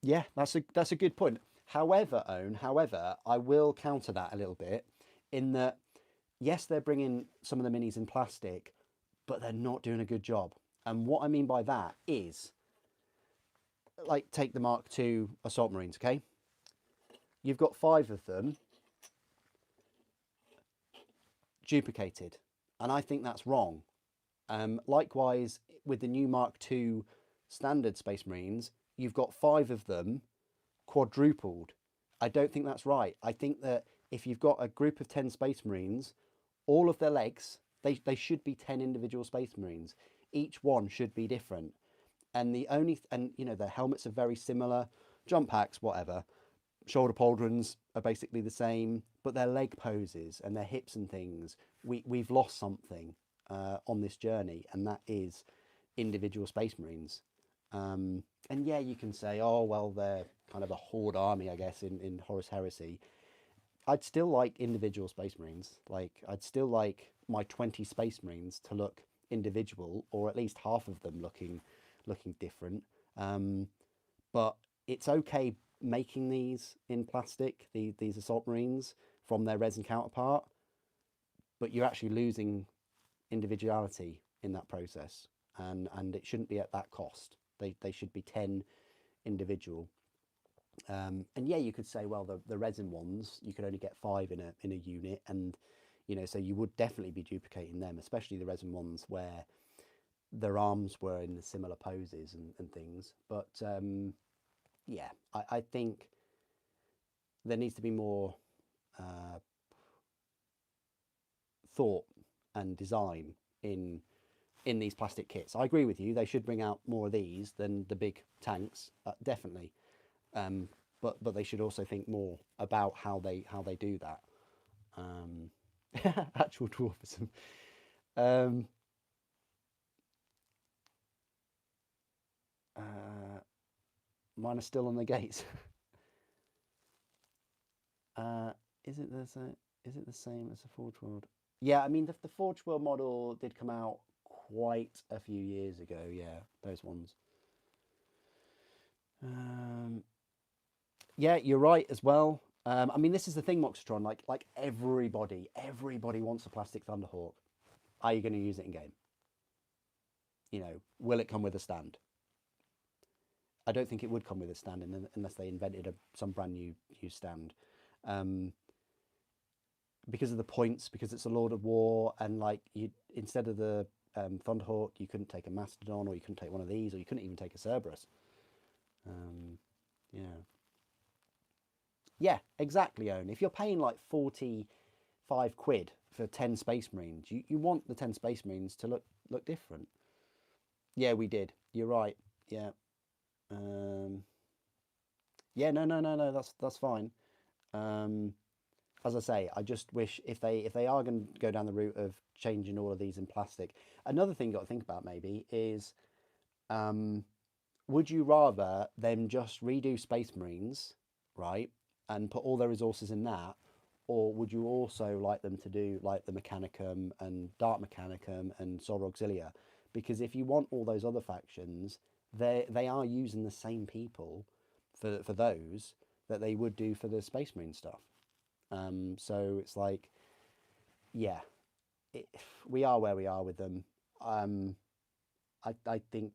Yeah, that's a good point. However, I will counter that a little bit in that, yes, they're bringing some of the minis in plastic, but they're not doing a good job. And what I mean by that is, like, take the Mark II Assault Marines, okay? You've got 5 of them duplicated, and I think that's wrong. Likewise, with the new Mark II standard Space Marines, you've got 5 of them quadrupled. I don't think that's right. I think that if you've got a group of 10 Space Marines, all of their legs, they should be 10 individual Space Marines. Each one should be different. And you know, their helmets are very similar, jump packs, whatever. Shoulder pauldrons are basically the same, but their leg poses and their hips and things, we've lost something on this journey, and that is individual Space Marines. And yeah, you can say, oh, well, they're kind of a horde army, I guess, in Horus Heresy. I'd still like individual Space Marines. Like, I'd still like my 20 Space Marines to look individual, or at least half of them looking different. But it's okay making these in plastic, these Assault Marines, from their resin counterpart, but you're actually losing individuality in that process, and it shouldn't be at that cost. They should be 10 individual. And yeah, you could say, well, the resin ones, you could only get 5 in a unit, and you know, so you would definitely be duplicating them, especially the resin ones where their arms were in the similar poses and things. But yeah, I think there needs to be more thought and design in these plastic kits. I agree with you. They should bring out more of these than the big tanks, definitely. But they should also think more about how they do that. Actual dwarfism. Mine are still on the gates. Is it the same? Is it the same as the Forge World? Yeah, I mean the Forge World model did come out quite a few years ago. Yeah, those ones. Yeah, you're right as well. I mean, this is the thing, Moxitron. Like everybody wants a plastic Thunderhawk. Are you going to use it in game? You know, will it come with a stand? I don't think it would come with a stand unless they invented some brand new stand. because of the points, because it's a Lord of War, and like you, instead of the Thunderhawk, you couldn't take a Mastodon, or you couldn't take one of these, or you couldn't even take a Cerberus. Um, yeah, yeah, exactly. Owen, if you're paying like 45 quid for 10 Space Marines, you want the 10 Space Marines to look different. Yeah, we did. You're right. Yeah. Um, yeah. No. No. No. No. That's fine. Um, as I say, I just wish if they are going to go down the route of changing all of these in plastic. Another thing you got to think about maybe is, um, would you rather them just redo Space Marines, right, and put all their resources in that, or would you also like them to do like the Mechanicum and Dark Mechanicum and Solar Auxilia? Because if you want all those other factions, they are using the same people for those that they would do for the Space Marine stuff. So it's like, yeah, it, we are where we are with them. Um, I think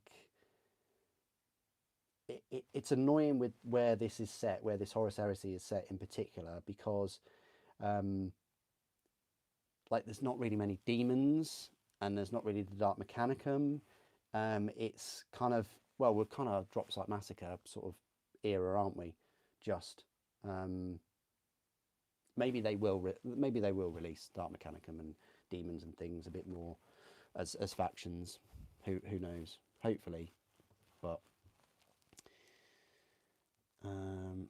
it's annoying with where this is set, where this Horus Heresy is set in particular, because um, like there's not really many demons, and there's not really the Dark Mechanicum. It's kind of, well, we're kind of Dropsite Massacre sort of era, aren't we? Just um, maybe they will release Dark Mechanicum and demons and things a bit more as factions. Who knows? Hopefully, but um,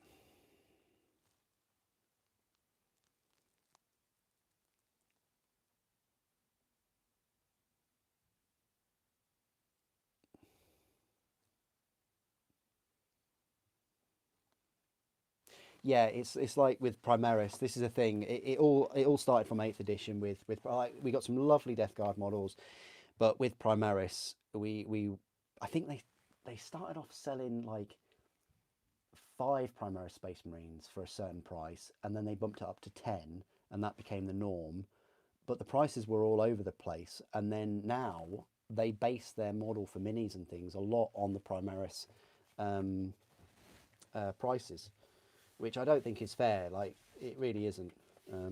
yeah, it's like with Primaris. This is a thing. It all started from eighth edition with like, we got some lovely Death Guard models, but with Primaris, we I think they started off selling like 5 Primaris Space Marines for a certain price, and then they bumped it up to 10, and that became the norm. But the prices were all over the place, and then now they base their model for minis and things a lot on the Primaris um, prices, which I don't think is fair. Like it really isn't.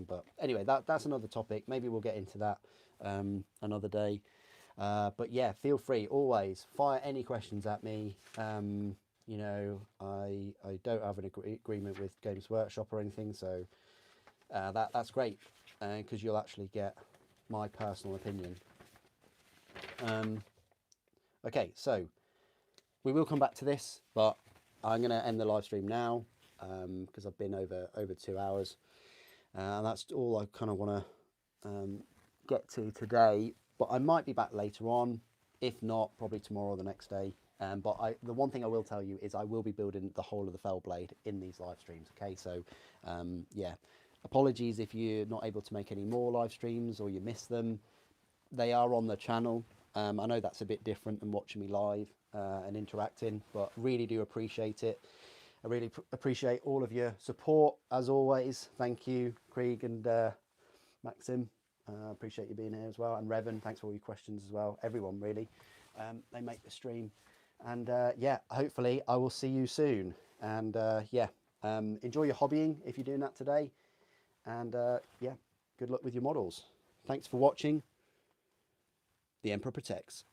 But anyway, that's another topic. Maybe we'll get into that another day. But yeah, feel free always fire any questions at me. I don't have an agreement with Games Workshop or anything, so that's great because you'll actually get my personal opinion. Um, okay, so we will come back to this, but I'm going to end the live stream now because I've been over 2 hours, and that's all I kind of want to get to today. But I might be back later on, if not, probably tomorrow or the next day. But the one thing I will tell you is I will be building the whole of the Fellblade in these live streams. Okay, so yeah, apologies if you're not able to make any more live streams or you miss them. They are on the channel. I know that's a bit different than watching me live and interacting, but really do appreciate it. I really appreciate all of your support as always. Thank you, Krieg and Maxim. Appreciate you being here as well, and Revan. Thanks for all your questions as well. Everyone really, they make the stream, and yeah, hopefully I will see you soon. And yeah, enjoy your hobbying if you're doing that today, and yeah, good luck with your models. Thanks for watching. The Emperor protects.